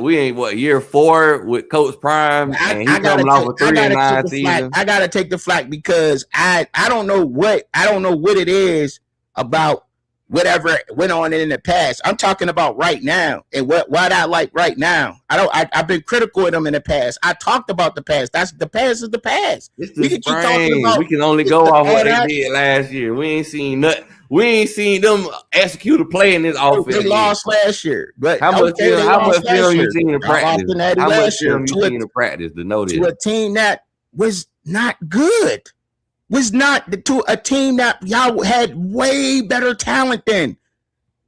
We ain't what year 4 with Coach Prime, and he's coming off a 3-9 season. I gotta take the flack because I don't know what it is about whatever went on in the past. I'm talking about right now and what I like right now. I've been critical of them in the past. I talked about the past. The past is the past. It's the spring. We can only go off what they did last year. We ain't seen nothing. We ain't seen them execute a play in this offense. They lost last year. But how much film you seen in practice? How much film you seen in practice to know this? To a team that was not good. Was not to a team that y'all had way better talent than.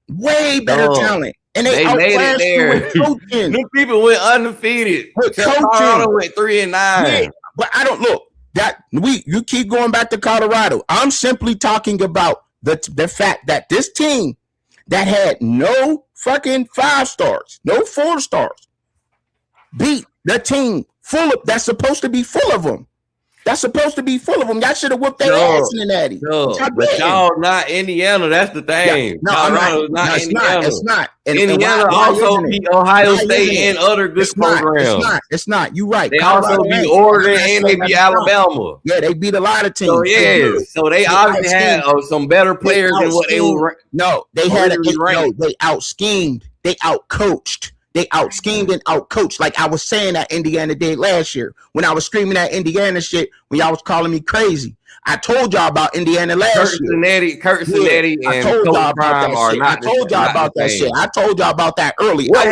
Way better talent. And they made it there. Coaching. Them people went undefeated. Colorado went 3-9. Yeah, but I don't look. You keep going back to Colorado. I'm simply talking about the fact that this team that had no fucking 5 stars, no 4 stars, beat the team that's supposed to be full of them. Y'all should have whooped their ass in the Natty. But y'all not Indiana. That's the thing. Colorado's not Indiana. It's not. Indiana also beat Ohio State and other good programs. It's not. You right. They also beat Oregon and they beat Alabama. Yeah, they beat a lot of teams. So they obviously had some better players than what they were. No, they had. They out-schemed. They out-coached. They out-schemed and out-coached, like I was saying that Indiana did last year when I was screaming at Indiana shit when y'all was calling me crazy. I told y'all about Indiana last year. Kurt Cinetti I and told Coach y'all about Prime that are shit. not. I told y'all about that shit. I told y'all about that early. What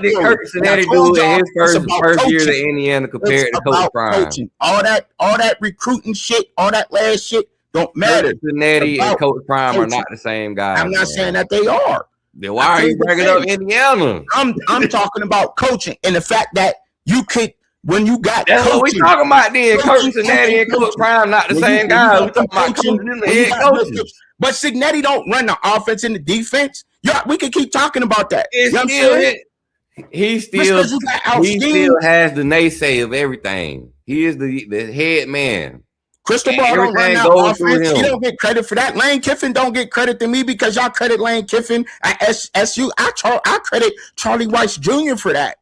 did Kurt Cinetti do in his first year at Indiana compared to Coach Prime? Coaching. All that recruiting shit, all that last shit don't matter. Kurt Cinetti and Coach Prime are not the same guys. I'm not saying that they are. Then why are you bringing up Indiana? I'm talking about coaching and the fact that you could, when you got that's coaching, what we talking about then. Kurt Cinetti and Coach Prime not the same guys. We talking about coaching and the head coaches. But Cinetti don't run the offense and the defense. Yeah, we can keep talking about that. He still has the naysay of everything. He is the head man. Crystal Ball don't run that offense. He don't get credit for that. Lane Kiffin don't get credit to me because y'all credit Lane Kiffin at SU. I credit Charlie Weiss Jr. for that.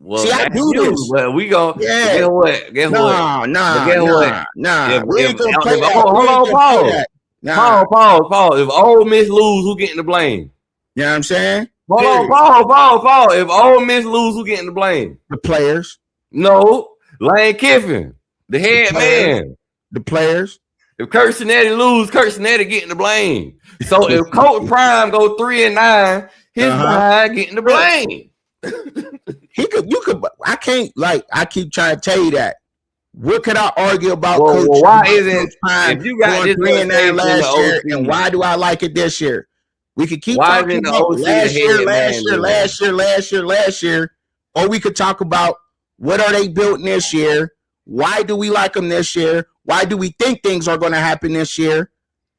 Well, see, I do this. Well, we go. Yeah. Guess what? Guess what? Nah. We ain't gonna play that. Hold on, pause. If Ole Miss lose, who getting the blame? You know what I'm saying? Hold on, pause. If Ole Miss lose, who getting the blame? The players. No, Lane Kiffin, the head man. The players. If Kurt Cinetti lose, Kurt Cinetti getting the blame. So if Coach Prime go 3-9, his behind getting the blame. You could. I can't. Like I keep trying to tell you that. What could I argue about? Well, why isn't if you got this 3-9 last year, and why do I like it this year? We could keep talking about last year, or we could talk about what are they building this year. Why do we like them this year? Why do we think things are going to happen this year?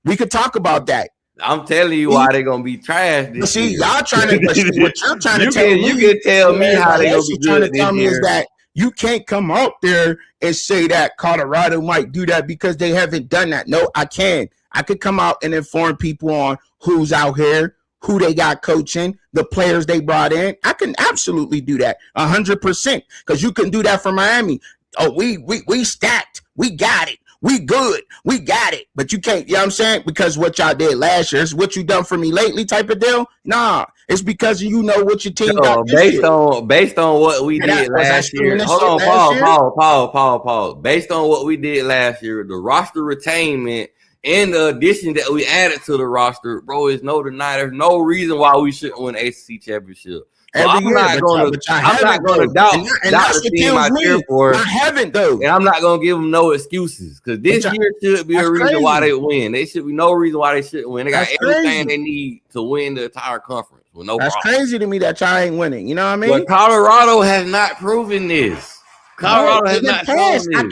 We could talk about that. I'm telling you why they're gonna be trash this year. Y'all trying to what you're trying to tell me. You can tell me how they're gonna be good this year. Is that you can't come out there and say that Colorado might do that because they haven't done that. No, I can. I could come out and inform people on who's out here, who they got coaching, the players they brought in. I can absolutely do that 100% because you can do that for Miami. Oh, we stacked. We got it. We good. We got it. But you can't, you know what I'm saying? Because what y'all did last year is what you done for me lately type of deal. Nah, it's because you know what your team got based on what we did last year. Hold on, pause. Based on what we did last year, the roster retainment and the addition that we added to the roster, bro, is no denied. There's no reason why we shouldn't win ACC championship. So I'm not going to doubt the team I cheer for. I haven't though, and I'm not going to give them no excuses because this year should be a reason why they win. There should be no reason why they shouldn't win. They got everything they need to win the entire conference with no problem. That's crazy to me that y'all ain't winning. You know what I mean? But Colorado has not proven this. Colorado has not proven this.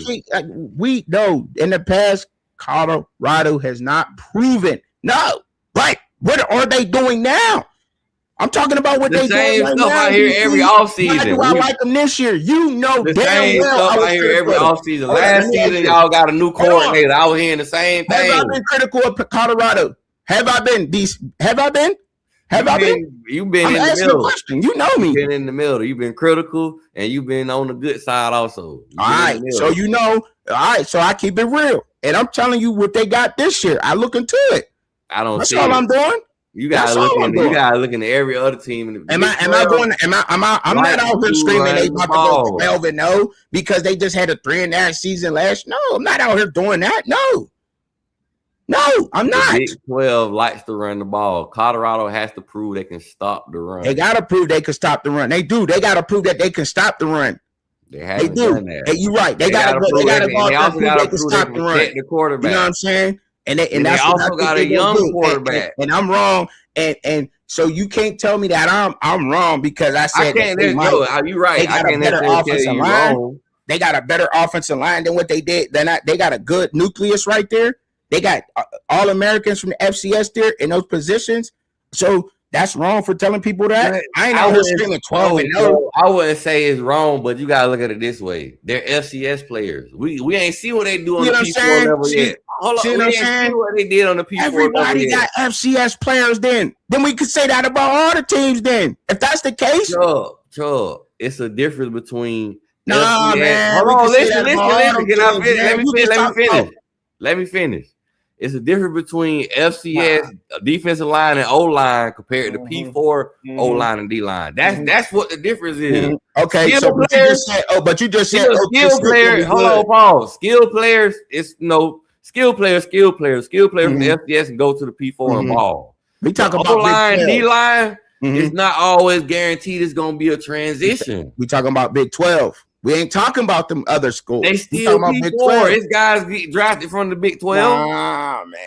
In the past, Colorado has not proven. No, right? What are they doing now? I'm talking about what they doing right now. I hear every offseason. Why do I like them this year? You know the damn same well stuff I hear every offseason. Last season, y'all got a new coordinator. I was hearing the same thing. Have I been critical of Colorado? Have I been? You've been in the middle. Question. You know me. You've been in the middle. You've been critical, and you've been on the good side also. All right. So you know. All right. So I keep it real, and I'm telling you what they got this year. I look into it. I don't. That's all I'm doing. You gotta look into every other team. I'm not out here screaming they about to go 12-0 because they just had a 3-9 season last. No, I'm not out here doing that. No, I'm not. Big 12 likes to run the ball. Colorado has to prove they can stop the run. They gotta prove they can stop the run. They do. They gotta prove that they can stop the run. They do. Done that. Hey, you're right. They gotta go. They can stop the run. The quarterback. You know what I'm saying? And they also got a young quarterback. And I'm wrong. And so you can't tell me that I'm wrong because I said you're right. I can't necessarily tell you wrong. They got a better offensive line than what they did. They got a good nucleus right there. They got all Americans from the FCS there in those positions. So that's wrong for telling people that. I ain't out here screaming 12-0. I wouldn't say it's wrong, but you gotta look at it this way: they're FCS players. We ain't see what they do on the P4 level yet. Hold on, we ain't see what they did on the P4 Everybody level got FCS players. Then we could say that about all the teams. Then, if that's the case, sure, it's a difference between. Nah, FCS. man. Hold on, listen. Let me finish. It's a difference between FCS defensive line and O-line compared to P4 O-line and D-line. That's what the difference is. Okay, skill players, but you just said skill players. Hold on, Paul. Skill players is skill players from the FCS and go to the P4 and ball. We talk about O-line, D-line. It's not always guaranteed it's gonna be a transition. We talking about Big 12. We ain't talking about them other schools. They still P4. It's guys get drafted from the Big 12. Nah, man,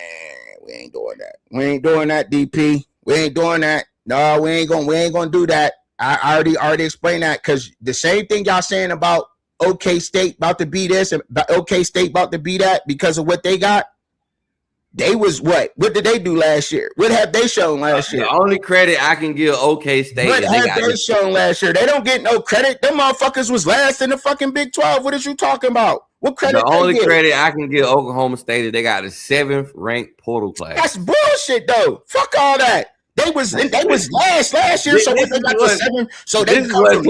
we ain't doing that. We ain't doing that, DP. We ain't doing that. No, we ain't gonna do that. I already explained that, because the same thing y'all saying about OK State about to be this and OK State about to be that because of what they got. They was what? What did they do last year? What have they shown last year? The only credit I can give OK State. What have they shown last year? They don't get no credit. Them motherfuckers was last in the fucking Big 12. What is you talking about? What credit? The only credit I can give Oklahoma State is they got the 7th ranked portal class. That's bullshit though. Fuck all that. They was last year. So what they got the 7? So they gonna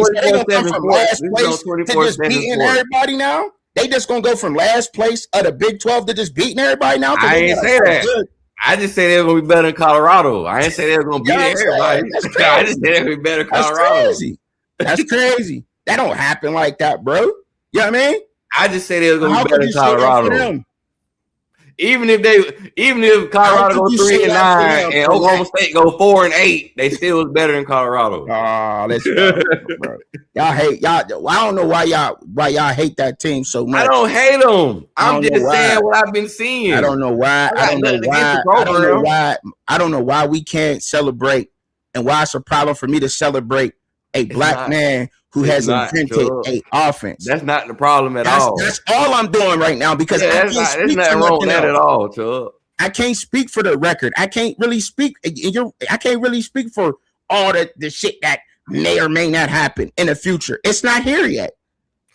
come from last place to just beating everybody now. They just gonna go from last place of the Big 12 to just beating everybody now. I ain't say that. Good. I just said they're gonna be better than Colorado. I ain't say they're gonna beat everybody. I just said they're gonna be better than Colorado. That's crazy. That don't happen like that, bro. You know what I mean? I just said they're gonna be better than Colorado. Even if Colorado go 3-9 and Oklahoma State go 4-8, they still is better than Colorado. Oh, let's go, bro. Y'all hate y'all. I don't know why y'all hate that team so much. I don't hate them. I'm just saying what I've been seeing. I don't know why. I don't know why we can't celebrate, and why it's a problem for me to celebrate a black man who has invented a offense. That's not the problem at all. That's all I'm doing right now, because there's nothing wrong with that at all, Chubb. I can't speak for the record. I can't really speak. I can't really speak for all the shit that may or may not happen in the future. It's not here yet.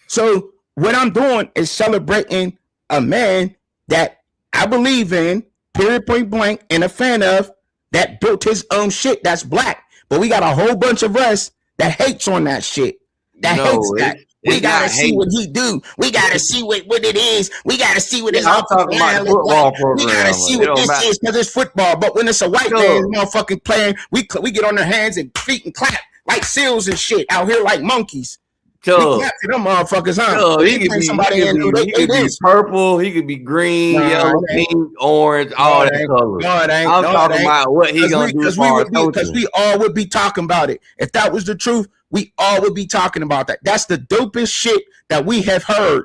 So what I'm doing is celebrating a man that I believe in, period, point blank, and a fan of, that built his own shit that's black. But we got a whole bunch of us that hates on that shit. Hates that. We gotta see what he do. We gotta see what it is. We gotta see what his talking about football program. We gotta see what this is, because it's football. But when it's a white man motherfucking playing, we get on their hands and feet and clap like seals and shit out here like monkeys. We clap to them motherfuckers, huh? He could be purple, he could be green, yellow, pink, orange, all that color. I'm talking about what he gonna do because we all would be talking about it. If that was the truth, we all would be talking about that. That's the dopest shit that we have heard.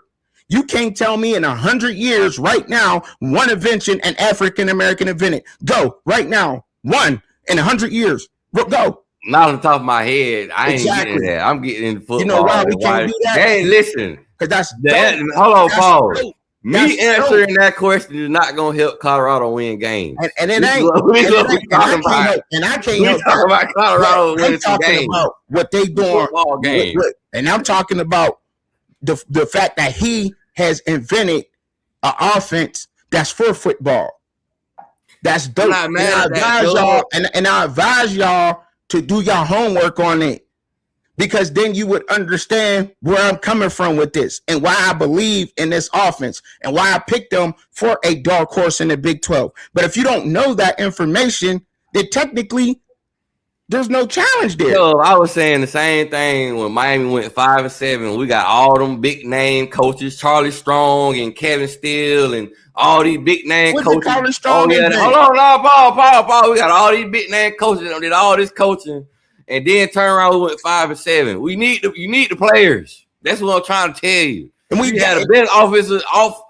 You can't tell me in 100 years right now one invention an African American invented. Go right now. One in 100 years. Go. Not on the top of my head. I ain't getting that. I'm getting into football. You know why we can't do that? Hey, listen. Because hold on, Paul. Me answering that question is not going to help Colorado win games. And it ain't. And I can't help talking about Colorado winning some games. About what they doing. And I'm talking about the fact that he has invented an offense that's for football. That's dope. And I advise y'all to do your homework on it, because then you would understand where I'm coming from with this and why I believe in this offense and why I picked them for a dark horse in the Big 12. But if you don't know that information, then technically there's no challenge there. I was saying the same thing when Miami went 5-7. We got all them big name coaches, Charlie Strong and Kevin Steele and all these big name coaches. Hold on, Paul. We got all these big name coaches that did all this coaching, and then turn around, we went 5-7. You need the players. That's what I'm trying to tell you. And we had the best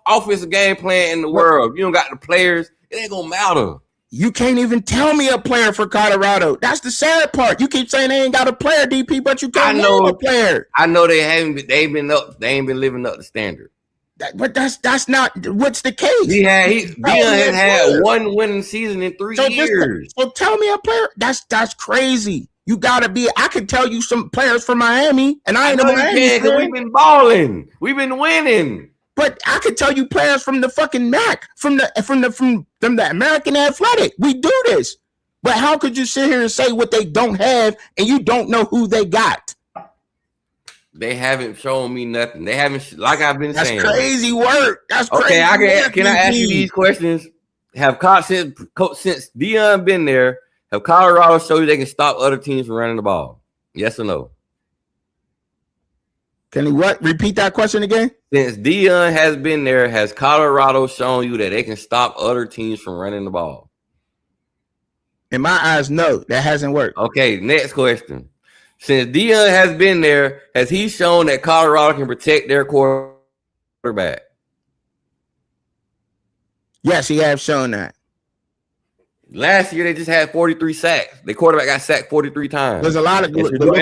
offensive game plan in the world. You don't got the players, it ain't gonna matter. You can't even tell me a player for Colorado. That's the sad part. You keep saying they ain't got a player, DP, but you can't name a player. I know they haven't. They ain't been living up to standard. But that's not what's the case. Deion has had one winning season in 3 years. So tell me a player. That's crazy. You gotta be. I could tell you some players from Miami, and I ain't a Miami player. We've been balling. We've been winning. But I could tell you players from the fucking MAC, from the American Athletic. We do this. But how could you sit here and say what they don't have and you don't know who they got? They haven't shown me nothing. They haven't, like I've been saying. That's crazy work. That's crazy. Okay, can I ask you these questions? Since Deion been there, have Colorado showed you they can stop other teams from running the ball? Yes or no? Can he what? Repeat that question again? Since Deion has been there, has Colorado shown you that they can stop other teams from running the ball? In my eyes, no, that hasn't worked. Okay, next question. Since Deion has been there, has he shown that Colorado can protect their quarterback? Yes, he has shown that. Last year, they just had 43 sacks. The quarterback got sacked 43 times. There's a lot of And Shador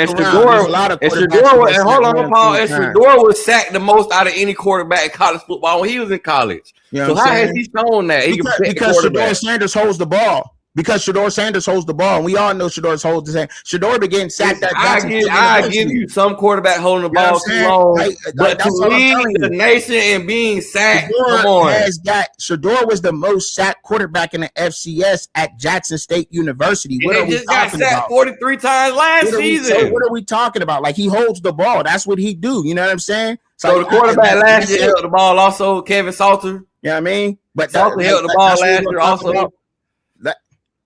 was sacked the most out of any quarterback in college football when he was in college. You know so how has he shown that? Because Shador Sanders holds the ball. Because Shador Sanders holds the ball, and we all know Shador holds the same. Shador began sacked that. I give you some quarterback holding the ball too long, but to lead the nation and being sacked, come on. Shador was the most sacked quarterback in the FCS at Jackson State University. What are we just got sacked 43 times last season. What are we talking about? Like, he holds the ball. That's what he do. You know what I'm saying? So the quarterback last year held the ball also, Kevin Salter. You know what I mean? But Salter held the ball last year also.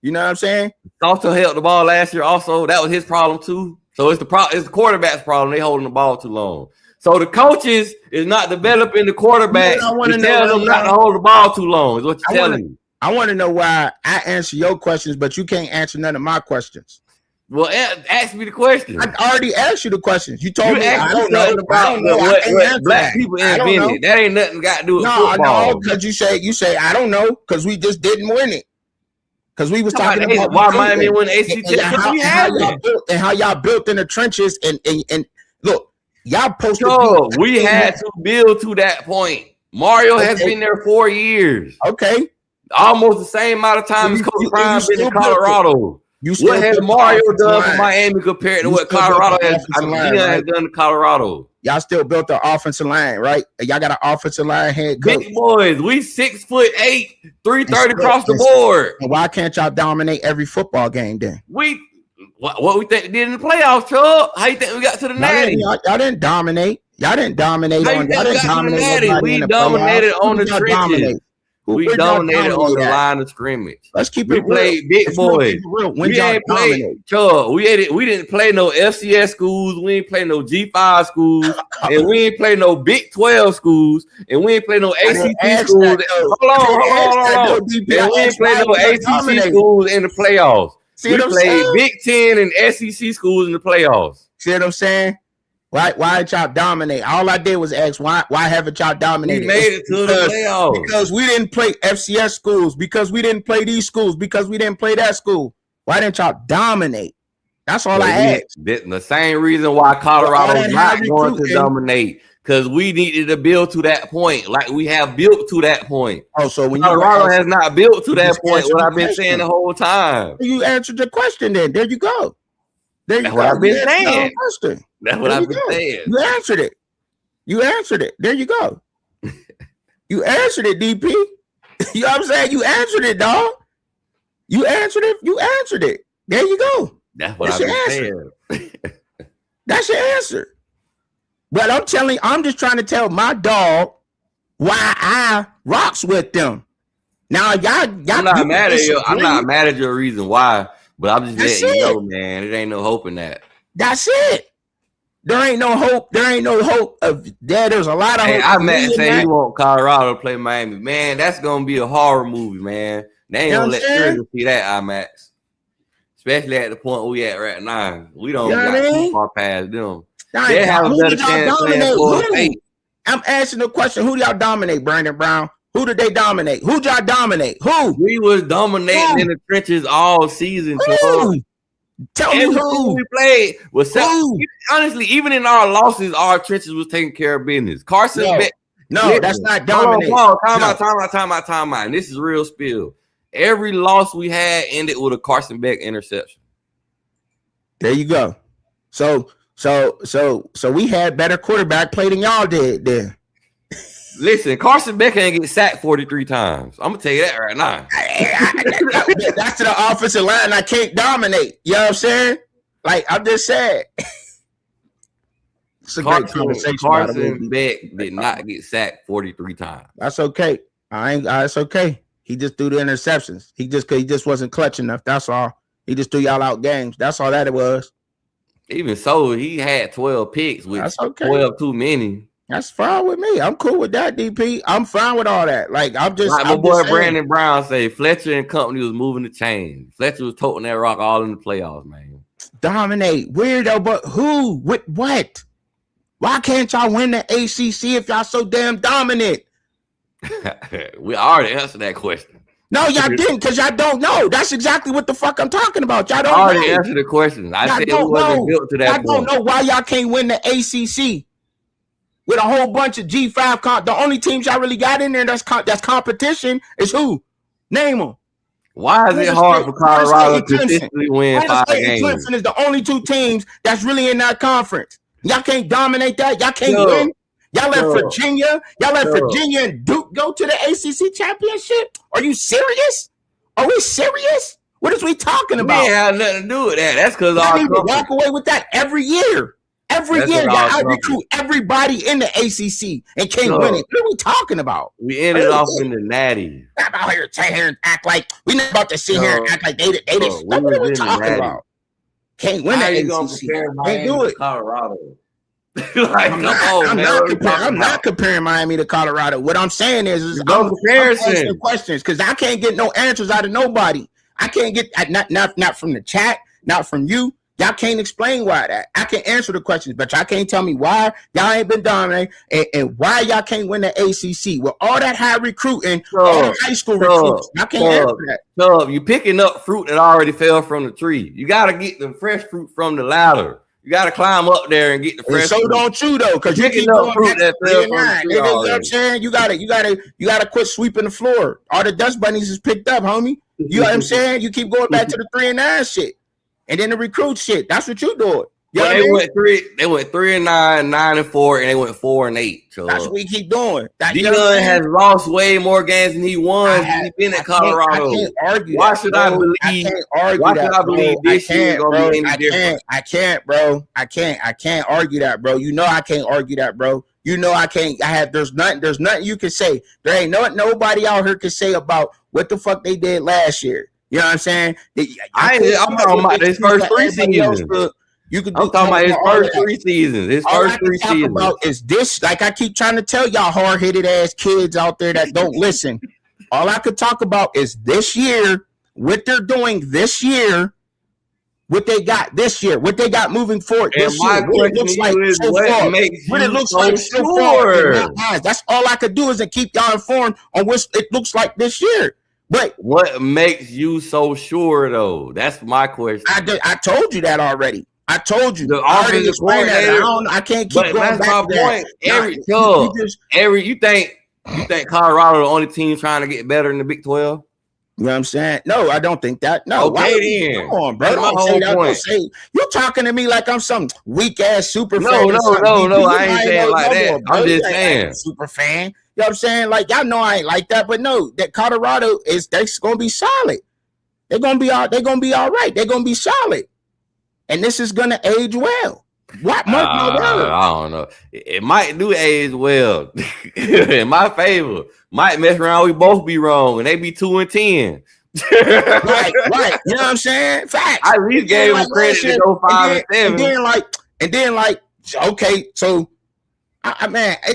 You know what I'm saying? Also held the ball last year. Also, that was his problem too. So it's the quarterback's problem. They holding the ball too long. So the coaches is not developing the quarterback. To tell them not to hold the ball too long. Is what you're telling me. I want to know why I answer your questions, but you can't answer none of my questions. Well, ask me the question. I already asked you the questions. You told me I don't know about what black people invented. That ain't nothing got to do with football. No, because you say I don't know because we just didn't win it. Because we was talking about why Miami won ACT and how y'all built in the trenches and look, y'all posted. We had to build to that point. Mario has been there 4 years. Okay, almost the same amount of time as Coach Prime been in Colorado. What has Mario done for Miami compared to what Colorado has? Has done to Colorado. Y'all still built the offensive line, right? Y'all got an offensive line head coach. Big boys, we 6'8", 330 across the board. And why can't y'all dominate every football game then? What we think did in the playoffs, Chubb? How you think we got to the Natty? Y'all didn't dominate. Y'all didn't dominate. We dominated on the trenches. We dominated on the line of scrimmage. Let's keep it real. We played big boys. We didn't play. Chubb, we didn't play no FCS schools. We didn't play no G5 schools, and we didn't play no Big 12 schools, and we didn't play no ACC schools. Hold on. And we didn't play no ACC schools in the playoffs. We played Big 10 and SEC schools in the playoffs. See what I'm saying? Why did y'all dominate? All I did was ask why haven't y'all dominated? We made it to the playoffs. Because we didn't play FCS schools, because we didn't play these schools, because we didn't play that school. Why didn't y'all dominate? That's all I asked. The same reason why Colorado is not going to dominate, because we needed to build to that point, like we have built to that point. Oh, so when Colorado has not built to that point, what I've been saying the whole time. You answered the question then. There you go. That's what I've been saying. That's what I've been saying. You answered it. You answered it. There you go. You answered it, DP. You know what I'm saying? You answered it, dog. You answered it. You answered it. There you go. That's what I've been saying. That's your answer. But I'm just trying to tell my dog why I rocks with them. Now, y'all I'm not mad at you. I'm not mad at your reason why. But I'm just letting you know, man, it ain't no hope in that. That's it. There ain't no hope. There ain't no hope of that. There's a lot of hope. I Matt say you want Colorado to play Miami. Man, that's gonna be a horror movie, man. They ain't gonna let Sturgeon see that, IMAX. Especially at the point we at right now. We don't got too far past them. They have a better chance playing Florida State. I'm asking the question: who do y'all dominate, Brandon Brown? Who did they dominate? Who y'all dominate? Who? We was dominating in the trenches all season. Tell me who we played. Honestly, even in our losses, our trenches was taking care of business. Carson Beck. No, that's not dominating. Time out. And this is real spill. Every loss we had ended with a Carson Beck interception. There you go. So we had better quarterback play than y'all did then. Listen, Carson Beck ain't get sacked 43 times. I'm gonna tell you that right now. That's to the offensive line. I can't dominate. You know what I'm saying? Like, I'm just saying. It's a great conversation. Carson Beck did not get sacked 43 times. That's okay. It's okay. He just threw the interceptions. He just wasn't clutch enough. That's all. He just threw y'all out games. That's all that it was. Even so, he had 12 picks, which That's okay. 12 too many. That's fine with me. I'm cool with that, DP. I'm fine with all that. Like I'm just, Like my I'm boy just Brandon Brown say, Fletcher and company was moving the chain. Fletcher was toting that rock all in the playoffs, man. Dominate, weirdo, but who? With what? Why can't y'all win the ACC if y'all so damn dominant? We already answered that question. No, y'all didn't, because y'all don't know. That's exactly what the fuck I'm talking about. Y'all don't already know. answered the question. I Y'all said don't we wasn't know. built to that Y'all point. don't know why y'all can't win the ACC with a whole bunch of G5. The only teams y'all really got in there that's competition is who? Name them. Why is it hard for Colorado to consistently win 5 games? Clemson is the only 2 teams that's really in that conference. Y'all can't dominate that. Y'all can't win. Y'all let Virginia. Y'all let Virginia and Duke go to the ACC championship. Are you serious? Are we serious? What is we talking about? We ain't have nothing to do with that. That's because I need to walk away with that every year. Every year, y'all recruit everybody in the ACC and can't win it. What are we talking about? We ended off in the Natty. Not about here, sit here and act like we not about to sit here and act like they just. What are we talking about? Can't win the ACC. Can't do it. Colorado. Like, I'm not comparing Miami to Colorado. What I'm saying is no comparison. I'm asking questions because I can't get no answers out of nobody. I can't get not from the chat, not from you. Y'all can't explain why that. I can answer the questions, but y'all can't tell me why y'all ain't been dominating and why y'all can't win the ACC with all that high recruiting, all the high school recruits. Y'all can't answer that. So you picking up fruit that already fell from the tree. You got to get the fresh fruit from the ladder. You got to climb up there and get the fresh. So fruit. don't you though? Because you keep going fruit that fell from the tree. You know what I'm saying? You gotta quit sweeping the floor. All the dust bunnies is picked up, homie. You know what I'm saying? You keep going back to the 3-9 shit. And then the recruit shit. That's what you doing. You know they went 3-9, 9-4, and they went 4-8. So that's what we keep doing. Deion has lost way more games than he won since he's been at Colorado. I can't argue. Why should I believe? I can't argue. Why should I believe this year is gonna be any different? I can't, bro. I can't argue that, bro. You know I can't argue that, bro. You know I can't. There's nothing you can say. There ain't nobody out here can say about what the fuck they did last year. You know what I'm saying? I'm talking about his first 3 seasons. I'm talking about his first 3 seasons. His first 3 seasons. About is this, like I keep trying to tell y'all hard-headed ass kids out there that don't listen. All I could talk about is this year, what they're doing this year, what they got this year, what they got moving forward this year. What it looks like so far. What it looks like so far. That's all I could do is to keep y'all informed on what it looks like this year. But what makes you so sure, though? That's my question. I told you that already. I told you. The offensive coordinator. I can't keep going back to that. You think Colorado the only team trying to get better in the Big 12? You know what I'm saying? No, I don't think that. No. Okay, then. Come on, bro. You're talking to me like I'm some weak ass super fan. No. I ain't saying like that. I'm just saying. Super fan. You know what I'm saying? Like, y'all know I ain't like that, but no, that Colorado they're gonna be solid. They're gonna be all right. They're gonna be solid. And this is gonna age well. What? I don't know. It might do age well in my favor. Might mess around. We both be wrong, and they be 2-10. right. You know what I'm saying? Facts. I at least gave them credit to go 5-7. And then okay, so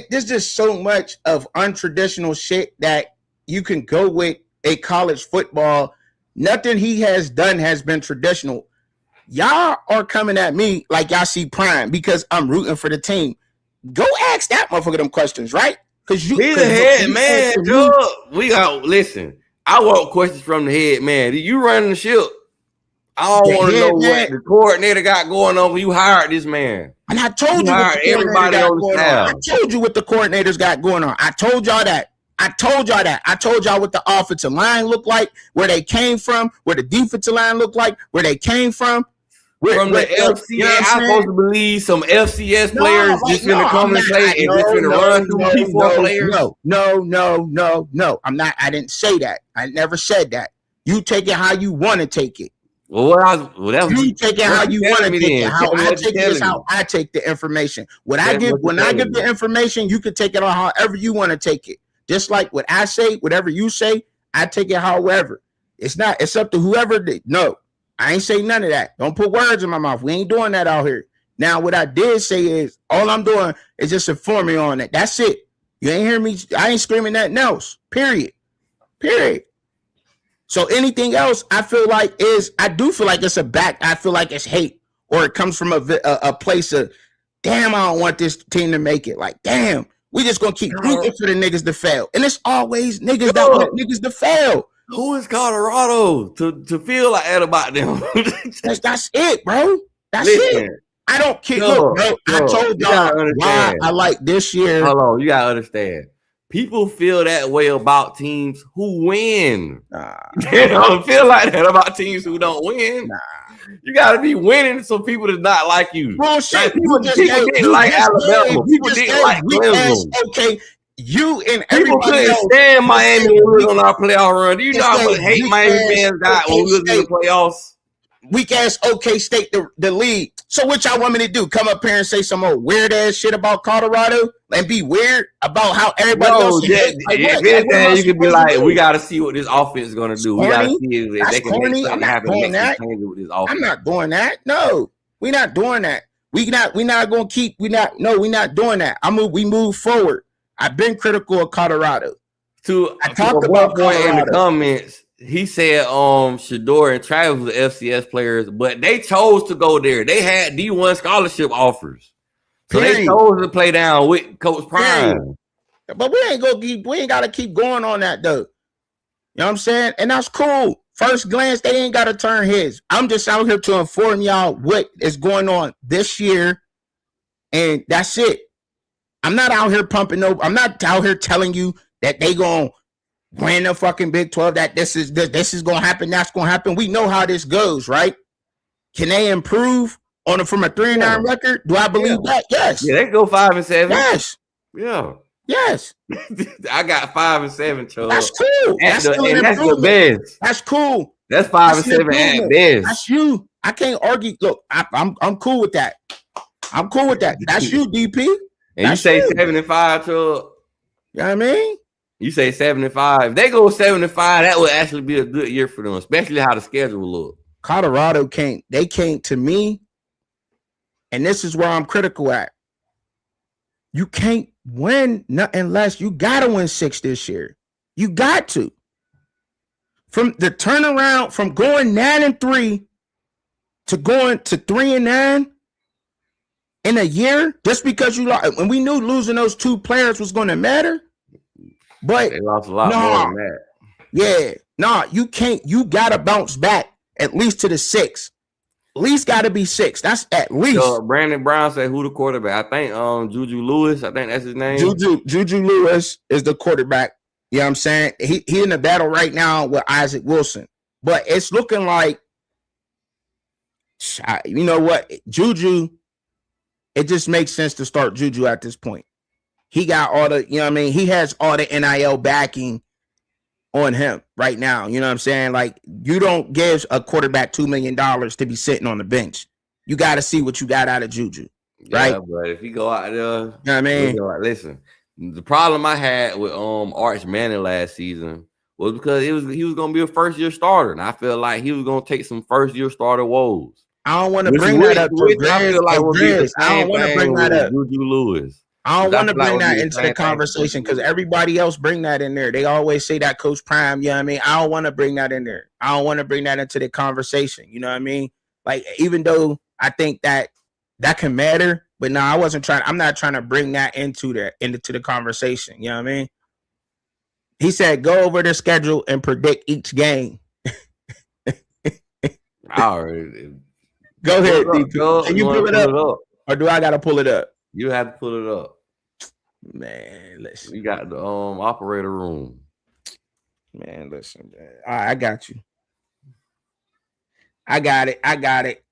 there's just so much of untraditional shit that you can go with a college football. Nothing he has done has been traditional. Y'all are coming at me like y'all see Prime because I'm rooting for the team. Go ask that motherfucker them questions, right? Because you be the head man, Chubb. We got listen. I want questions from the head man. You running the ship? I don't want to know what the coordinator got going on when you hired this man. And I told you what everybody on the staff. I told you what the coordinators got going on. I told y'all that. I told y'all what the offensive line looked like, where they came from, where the defensive line looked like, where they came from. From the FCS, you know I'm supposed to believe some FCS players just gonna come and play and just gonna run through P4 players. No. I'm not. I didn't say that. I never said that. You take it how you want to take it. You take it how you want to take it. How I take it is how I take the information. When I give the information, you can take it on however you want to take it. Just like what I say, whatever you say, I take it however. It's up to whoever did. No. I ain't say none of that. Don't put words in my mouth. We ain't doing that out here. Now, what I did say is all I'm doing is just informing you on it. That's it. You ain't hear me. I ain't screaming nothing else. Period. So anything else, I feel like I do feel like it's I feel like it's hate, or it comes from a place of, damn, I don't want this team to make it. Like, damn, we just gonna keep rooting for the niggas to fail. And it's always niggas that want niggas to fail. Who is Colorado to feel like that about them? That's it, bro. That's it. I don't care. Look, bro, I told y'all why I like this year. Hold on, you gotta understand. People feel that way about teams who win. They don't feel like that about teams who don't win. You gotta be winning so people does not like you. Bullshit. Like, people didn't like Alabama. People didn't like Clemson. Okay, you and people couldn't stand Miami when we was on our playoff run. Do you know how much hate Miami fans got when we was in the playoffs? Weak ass OK State the league. So what y'all want me to do? Come up here and say some old weird ass shit about Colorado and be weird about how everybody else? You could be like, we got to see what this offense is going to do. We got to see if they can make something happen with this offense. I'm not doing that. No, we're not doing that. We're not going to keep. We're not doing that. We move forward. I've been critical of Colorado. I talked about Colorado in the comments. He said Shador and Travis were FCS players, but they chose to go there. They had D1 scholarship offers. So they chose to play down with Coach Prime. But we ain't gotta keep going on that though. You know what I'm saying? And that's cool. First glance, they ain't gotta turn heads. I'm just out here to inform y'all what is going on this year. And that's it. I'm not out here pumping I'm not out here telling you that they gonna win the fucking Big 12, that this is gonna happen, that's gonna happen. We know how this goes, right? Can they improve from a 3-9 record? Do I believe that? Yes. Yeah, they can go 5-7. Yes. Yeah. Yes. I got 5-7, Chubb. That's cool. That's the best. That's cool. That's 5-7 at best. That's you. I can't argue. Look, I'm cool with that. I'm cool with that. That's you, DP. And that's you say you. 7-5, Chubb. You know what I mean? You say 7-5. If they go 7-5, that would actually be a good year for them, especially how the schedule look. Colorado came to me, and this is where I'm critical at. You can't win unless you gotta win 6 this year. You got to. From the turnaround from going 9-3 to going to 3-9 in a year, just because you lost, when we knew losing those 2 players was going to matter. But they lost a lot more than that. Yeah. You can't. You got to bounce back at least to the 6. At least got to be 6. That's at least. So Brandon Brown said, who the quarterback? I think Juju Lewis. I think that's his name. Juju Lewis is the quarterback. You know what I'm saying? He in the battle right now with Isaac Wilson. But it's looking like, you know what? Juju, it just makes sense to start Juju at this point. He got all the, you know what I mean? He has all the NIL backing on him right now. You know what I'm saying? Like, you don't give a quarterback $2 million to be sitting on the bench. You got to see what you got out of Juju, right? Yeah, but if you go out there, you know what I mean? Listen, the problem I had with Arch Manning last season was because he was going to be a first-year starter, and I feel like he was going to take some first-year starter woes. I don't want to bring that up. I don't want to bring that up. Juju Lewis. I don't want to bring that into the conversation because everybody else bring that in there. They always say that Coach Prime, you know what I mean? I don't want to bring that in there. I don't want to bring that into the conversation. You know what I mean? Like, even though I think that can matter, but no, I'm not trying to bring that into the conversation. You know what I mean? He said, go over the schedule and predict each game. All right. Go ahead, DP. Can you pull it up? Or do I got to pull it up? You have to pull it up. Man, listen. You got the operator room. Man, listen, man. All right, I got you. I got it.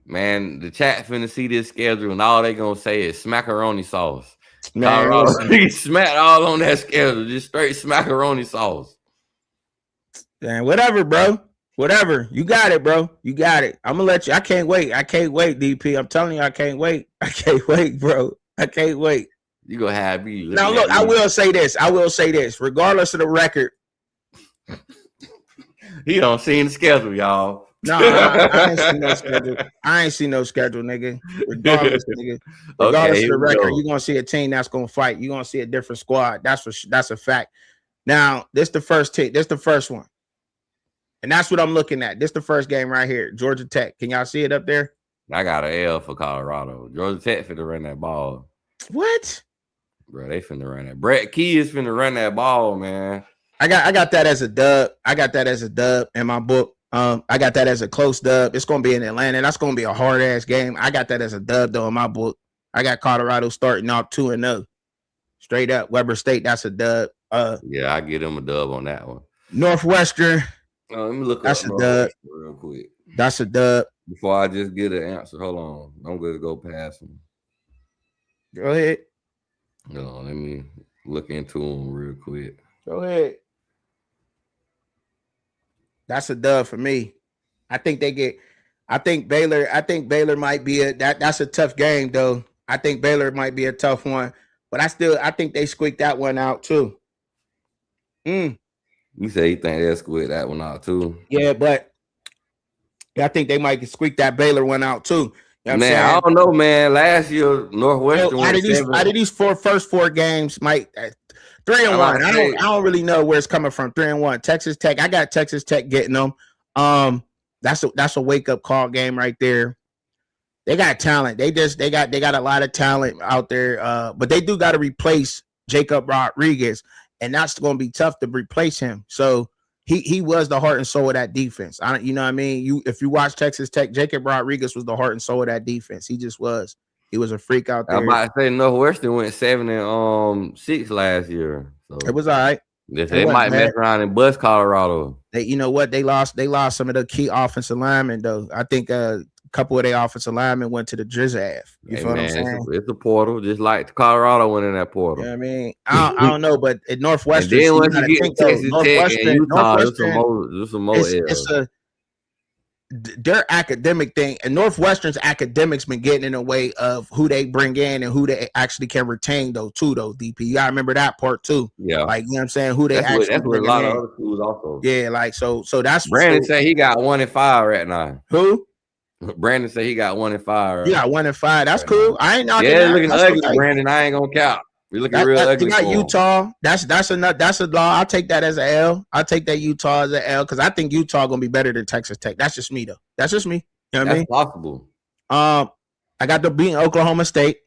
Man, the chat finna see this schedule and all they gonna say is smackaroni sauce. Man, he smacked all on that schedule. Just straight smackaroni sauce. Man, whatever, bro. Whatever. You got it, bro. You got it. I'm gonna let you. I can't wait, DP. I'm telling you, I can't wait. I can't wait, bro. I can't wait. You gonna have me. Now, look, I will say this. Regardless of the record. He don't see the schedule, y'all. No, I ain't seen no schedule. I ain't seen no schedule, nigga. Regardless, nigga. Regardless Okay, of the record, you're gonna see a team that's gonna fight. You're gonna see a different squad. That's a fact. Now, this the first team. This the first one, and that's what I'm looking at. This the first game right here, Georgia Tech. Can y'all see it up there? I got an L for Colorado. Georgia Tech finna run that ball. What? Bro, they finna run that. Brett Key is finna run that ball, man. I got that as a dub. I got that as a dub in my book. I got that as a close dub. It's gonna be in Atlanta. That's gonna be a hard ass game. I got that as a dub though in my book. I got Colorado starting off 2-0. Straight up. Weber State, that's a dub. Yeah, I get them a dub on that one. Northwestern. Let me look that's up a dub real quick. That's a dub. Before I just get an answer, hold on. I'm gonna go past them. Go ahead. No, let me look into them real quick. Go ahead. That's a dub for me. I think Baylor might be that's a tough game though. I think Baylor might be a tough one, but I think they squeaked that one out too. You say you think they'll squeak that one out too? Yeah, but I think they might squeak that Baylor one out too. You know man, I don't know, man. Last year, Northwestern out of these first four games, Mike, 3-1. I don't really know where it's coming from. 3-1. Texas Tech. I got Texas Tech getting them. That's a wake up call game right there. They got talent. They got a lot of talent out there. But they do got to replace Jacob Rodriguez, and that's going to be tough to replace him. So he was the heart and soul of that defense. You know what I mean? If you watch Texas Tech, Jacob Rodriguez was the heart and soul of that defense. He just was. He was a freak out there. I might say Northwestern went 7-6 last year. So it was all right. They might mess around and bust Colorado. You know what? They lost some of the key offensive linemen, though. I think a couple of their offensive linemen went to the Drizzav. You feel what I'm saying? It's a portal, just like Colorado went in that portal. You know what I mean? I don't know, but at Northwestern, and then once you get to Texas Tech and Utah, there's some more their academic thing, and Northwestern's academics been getting in the way of who they bring in and who they actually can retain though DP. You gotta remember that part too. Yeah, like you know what I'm saying, who they that's what a lot of other schools also. Yeah, like so that's Brandon said he got 1-5 right now. Who? Brandon said he got 1-5. Right? You got 1-5. That's cool. I ain't knocking. Yeah, looking ugly, okay. Brandon. I ain't gonna count. We looking real ugly. You got Utah. That's a law. I'll take that as an L. I'll take that Utah as an L because I think Utah gonna be better than Texas Tech. That's just me though. That's just me. You know what I mean? Possible. I got to beat Oklahoma State.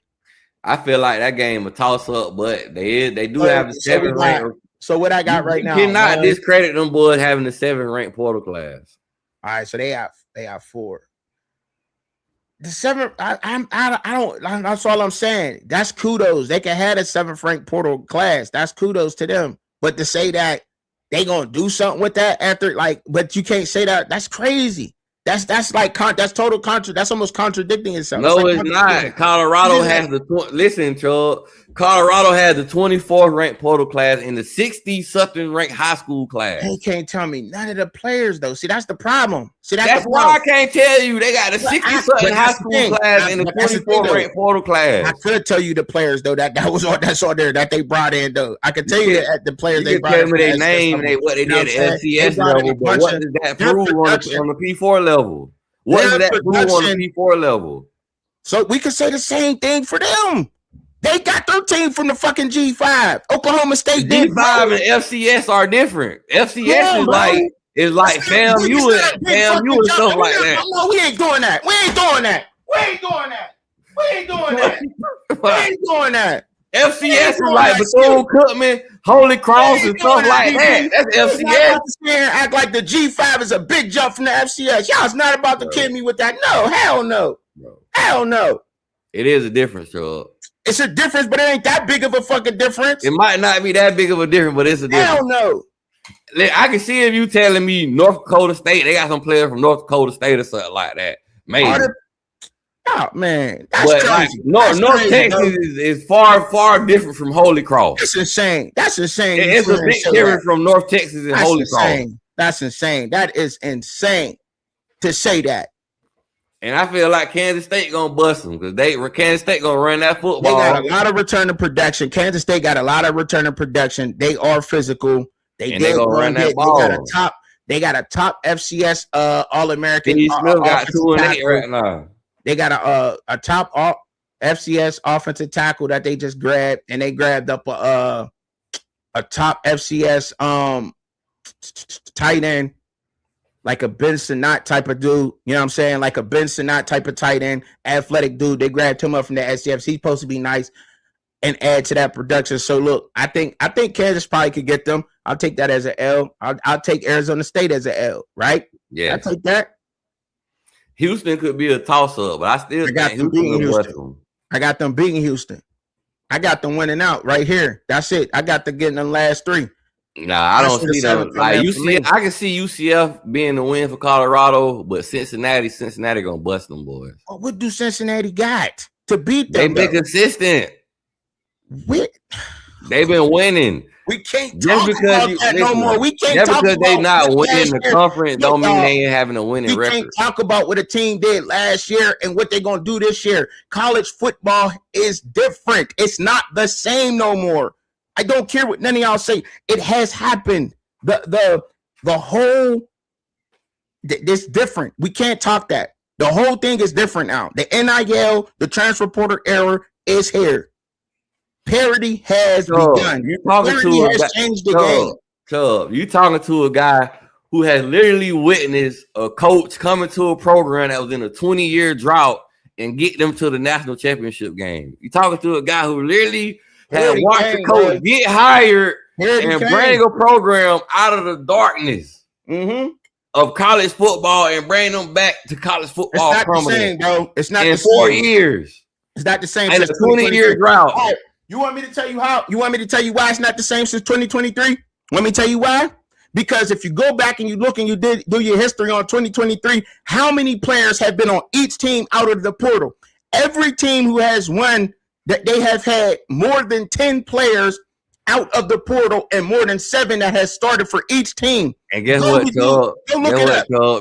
I feel like that game a toss up, but they do have the 7th rank. So what I got right now? You cannot discredit them boys having the 7th ranked portal class. All right, so they have 4. The 7th, I don't. That's all I'm saying. That's kudos. They can have a 7th ranked portal class. That's kudos to them. But to say that they gonna do something with that after, but you can't say that. That's crazy. That's like that's total That's almost contradicting itself. No, it's not. Colorado has listen, Chubb. Colorado has the 24th ranked portal class in the 60-something ranked high school class. They can't tell me none of the players though. See, that's the problem. See, that's why I can't tell you. They got the 60-something high school class in the 24th ranked portal class. I could tell you the players though that's on there that they brought in though. I could tell you that the players they brought in. Tell me their name, what they did at FCS level, but what does that prove on the P4 level? What does that prove on the P4 level? So we could say the same thing for them. They got their team from the fucking G5. Oklahoma State G5 and FCS are different. FCS is like FAMU and stuff like that. No, we ain't doing that. We ain't doing that. FCS is like Bethune-Cookman, Holy Cross, and stuff like that. That's FCS. Act like the G5 is a big jump from the FCS. Y'all's not about to kid me with that. No, hell no. Hell no. It is a difference, Chubb. It's a difference, but it ain't that big of a fucking difference. It might not be that big of a difference, but it's a difference. Hell no. I can see if you telling me North Dakota State, they got some players from North Dakota State or something like that. Maybe. Oh man, that's crazy. North Texas is far different from Holy Cross. That's insane. It's a big difference from North Texas and Holy Cross. That's insane. That is insane to say that. And I feel like Kansas State gonna bust them because Kansas State gonna run that football. They got a lot of return to production. Kansas State got a lot of return to production. They are physical. They gonna run that ball. They got a top FCS All-American. Steve Smith got offensive 2-8 tackle. right now. They got a top FCS offensive tackle that they just grabbed, and they grabbed up a top FCS tight end, like a Ben Sinnott type of dude. You know what I'm saying? Like a Ben Sinnott type of tight end, athletic dude. They grabbed him up from the SCFs. He's supposed to be nice and add to that production. So look, I think Kansas probably could get them. I'll take that as an L. I'll take Arizona State as an L, right? Yeah, I take that. Houston could be a toss-up, but I still think Houston will West them. I got them beating Houston. I got them winning out right here. That's it. I got them getting the last three. Nah, I don't see them. Like UCF, I can see UCF being the win for Colorado, but Cincinnati gonna bust them boys. Oh, what do Cincinnati got to beat them? They've been consistent. They've been winning. We can't talk about that no more. We can't just talk because about they not winning the conference don't mean they ain't having a winning record. We can't talk about what a team did last year and what they're gonna do this year. College football is different. It's not the same no more. I don't care what none of y'all say. It has happened. The whole this different. We can't talk that. The whole thing is different now. The NIL, the transfer portal era is here. Parity has begun. You talking to a guy, changed the game. Chubb, you talking to a guy who has literally witnessed a coach coming to a program that was in a 20-year drought and get them to the national championship game. You talking to a guy who literally had watched the coach get hired and bring a program out of the darkness of college football and bring them back to college football. It's not the same, bro. It's not in 4 years. It's not the same. And a 20-year drought. Right. You want me to tell you how? You want me to tell you why it's not the same since 2023? Let me tell you why. Because if you go back and you look and you do your history on 2023, how many players have been on each team out of the portal? Every team who has won, that they have had more than 10 players out of the portal and more than 7 that has started for each team. And guess what, Chubb?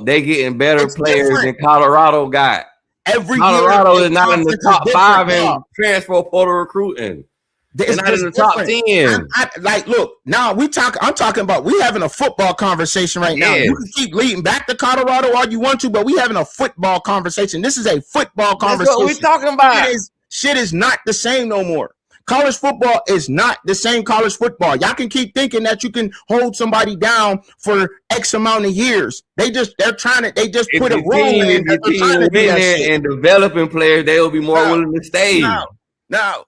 They getting better players than Colorado got. Colorado is not in the top 5 in transfer portal recruiting. They're not in the top 10. Look, now I'm talking about we having a football conversation right now. You can keep leading back to Colorado all you want to, but we having a football conversation. This is a football conversation. That's what we talking about. Shit is not the same no more. College football is not the same college football. Y'all can keep thinking that you can hold somebody down for X amount of years. They just put a rule in. If the team there and developing players, they will be more willing to stay. No,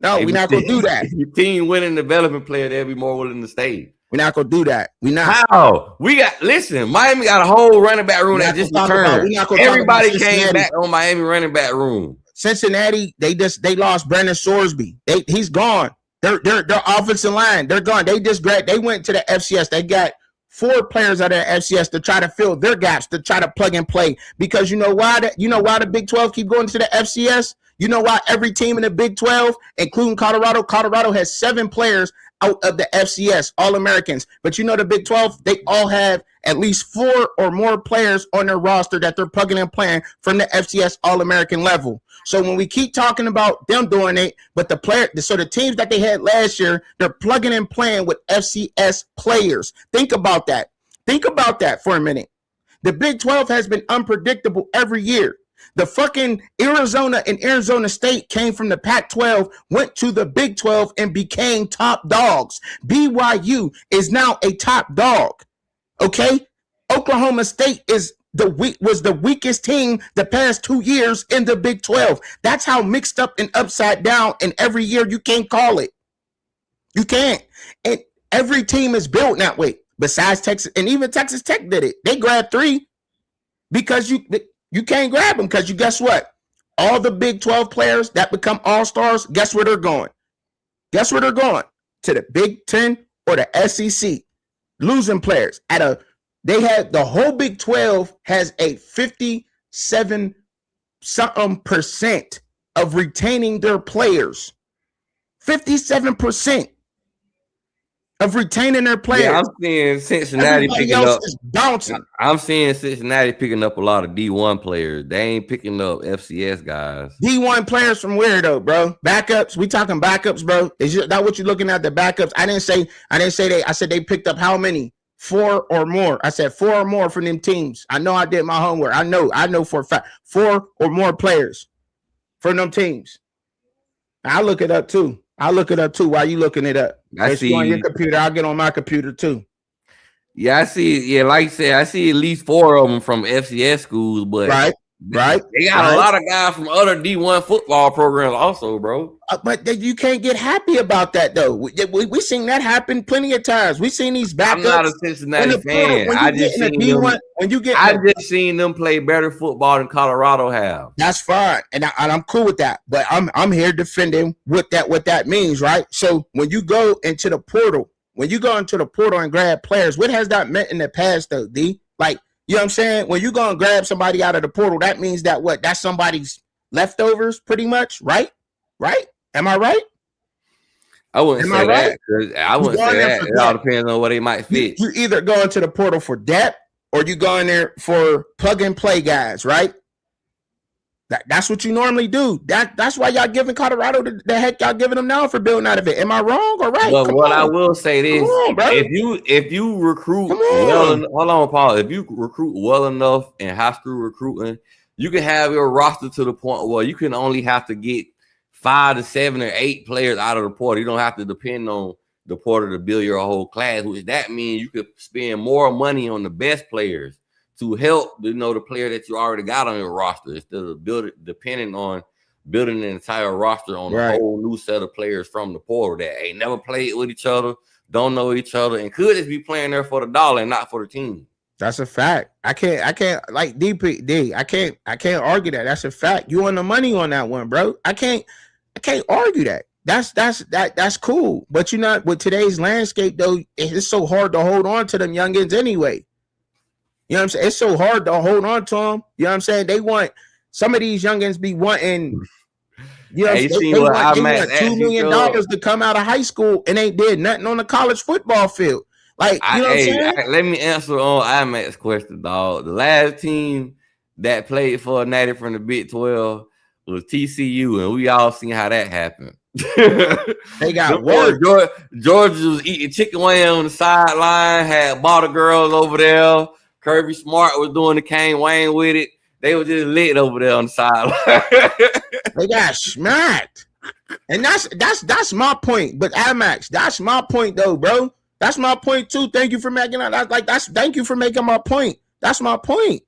we're not gonna do that. If your team winning development player, they'll be more willing to stay. We're not gonna do that. We're not. How? Miami got a whole running back room that just returned. Everybody came back on Miami running back room. Cincinnati, they lost Brandon Sorsby. He's gone. Their offensive line, they're gone. They went to the FCS. They got 4 players out of the FCS to try to fill their gaps, to try to plug and play. Because you know why the Big 12 keep going to the FCS? You know why every team in the Big 12, including Colorado has 7 players out of the FCS, All-Americans. But you know the Big 12, they all have at least 4 or more players on their roster that they're plugging and playing from the FCS All-American level. So when we keep talking about them doing it, but the teams that they had last year, they're plugging and playing with FCS players. Think about that. Think about that for a minute. The Big 12 has been unpredictable every year. The fucking Arizona and Arizona State came from the Pac-12, went to the Big 12, and became top dogs. BYU is now a top dog. Okay? Oklahoma State was the weakest team the past 2 years in the Big 12. That's how mixed up and upside down, and every year you can't call it. You can't. And every team is built that way. Besides Texas, and even Texas Tech did it. They grabbed 3 because you can't grab them because guess what? All the Big 12 players that become all-stars, guess where they're going? Guess where they're going? To the Big 10 or the SEC. Losing players. The whole Big 12 has a 57% of retaining their players. 57% of retaining their players. Yeah, I'm seeing Cincinnati picking up. I'm seeing Cincinnati picking up a lot of D1 players. They ain't picking up FCS guys. D1 players from where though, bro? Backups. We talking backups, bro? Is that what you're looking at? The backups? I didn't say they. I said they picked up how many? 4 or more. I said 4 or more from them teams. I know I did my homework. I know for a fact 4 or more players from them teams. I look it up too. While you looking it up. If you on your computer, I'll get on my computer too. Yeah, I see. Yeah, like I said, I see at least 4 of them from FCS schools, but right. They got a lot of guys from other D1 football programs also, bro. But you can't get happy about that though. We seen that happen plenty of times. We seen these backups. I'm not a Cincinnati fan. I just seen them play better football than Colorado have. That's fine, and I'm cool with that. But I'm here defending what that means, right? So when you go into the portal, and grab players, what has that meant in the past though, D? Like, you know what I'm saying? When you go and grab somebody out of the portal, that means that what? That's somebody's leftovers, pretty much, right? Right? Am I right? I wouldn't say that. I wouldn't say that. It all depends on what they might fit. You either go into the portal for depth or you go in there for plug and play guys, right? That's what you normally do. That's why y'all giving Colorado the heck y'all giving them now for building out of it. Am I wrong or right? Well, I will say this: if you recruit well, hold on, Paul. If you recruit well enough in high school recruiting, you can have your roster to the point where you can only have to get 5 to 7 or 8 players out of the portal. You don't have to depend on the portal to build your whole class. Which that means you could spend more money on the best players to help, the player that you already got on your roster instead of depending on building an entire roster on a whole new set of players from the portal that ain't never played with each other, don't know each other, and could just be playing there for the dollar and not for the team. That's a fact. I can't like DPD. I can't argue that. That's a fact. You on the money on that one, bro. I can't argue that. That's cool. But you're not with today's landscape though. It's so hard to hold on to them youngins anyway. You know what I'm saying? It's so hard to hold on to them. You know what I'm saying? They want some of these youngins be wanting. You know, they want $2 million to come out of high school and ain't did nothing on the college football field. Like, you know what I'm saying? Let me answer on IMAX's question, dog. The last team that played for a natty from the Big 12 was TCU, and we all seen how that happened. They got work. Georgia was eating chicken wing on the sideline, had bottle girls over there. Kirby Smart was doing the Kane Wayne with it. They were just lit over there on the sideline. They got smacked. And that's my point. But IMAX, that's my point though, bro. That's my point too. Thank you for making that. Thank you for making my point. That's my point.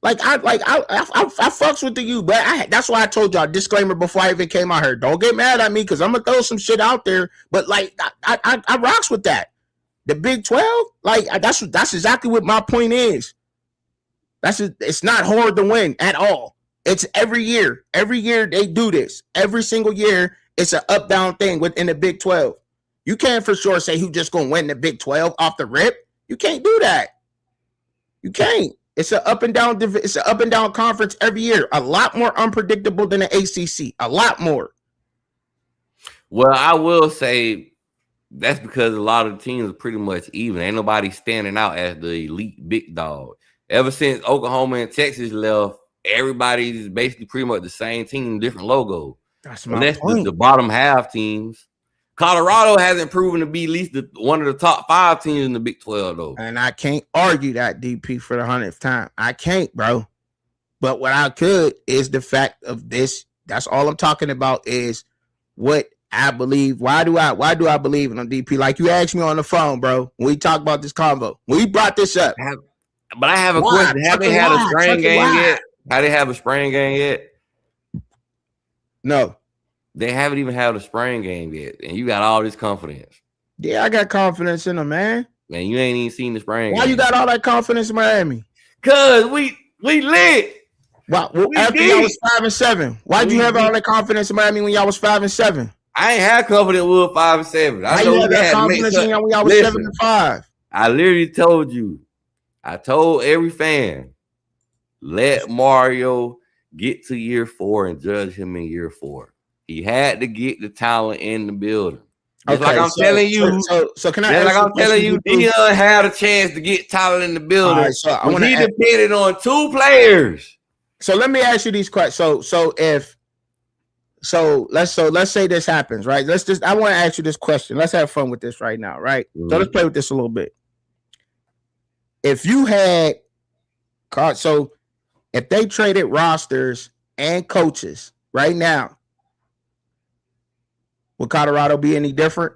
I fucks with you, but that's why I told y'all disclaimer before I even came out here. Don't get mad at me because I'm gonna throw some shit out there. But I rocks with that. The Big 12, that's exactly what my point is. It's not hard to win at all. It's every year. Every year they do this. Every single year it's an up down thing within the Big 12. You can't for sure say who just gonna win the Big 12 off the rip. You can't do that. You can't. It's an up and down. It's an up and down conference every year. A lot more unpredictable than the ACC. A lot more. Well, I will say. That's because a lot of the teams are pretty much even. Ain't nobody standing out as the elite big dog. Ever since Oklahoma and Texas left, everybody's basically pretty much the same team, different logo. That's my point. The bottom half teams. Colorado hasn't proven to be at least one of the top 5 teams in the Big 12, though. And I can't argue that, DP, for the 100th time. I can't, bro. But what I could is the fact of this. That's all I'm talking about is what I believe. Why do I believe in a DP? Like you asked me on the phone, bro. When we talk about this convo, we brought this up. But I have a question. Have they had a spring game yet? Have they have a spring game yet? No. They haven't even had a spring game yet. And you got all this confidence. Yeah, I got confidence in them, man. Man, you ain't even seen the spring game. Why you got all that confidence in Miami? Cause we lit. Well, after y'all was 5-7. Why'd you have all that confidence in Miami when y'all was 5-7? I ain't had confidence with 5-7. I know you had confidence in y'all when y'all was 7-5. I literally told you. I told every fan, let Mario get to year 4 and judge him in year 4. He had to get the talent in the building. Just like I'm telling you. So can I? Like I'm telling you, Dion had a chance to get talent in the building. Right, so he depended on 2 players. So let me ask you these questions. So let's say this happens, right? I want to ask you this question. Let's have fun with this right now, right? Mm-hmm. So let's play with this a little bit. if you had so if they traded rosters and coaches right now, would Colorado be any different?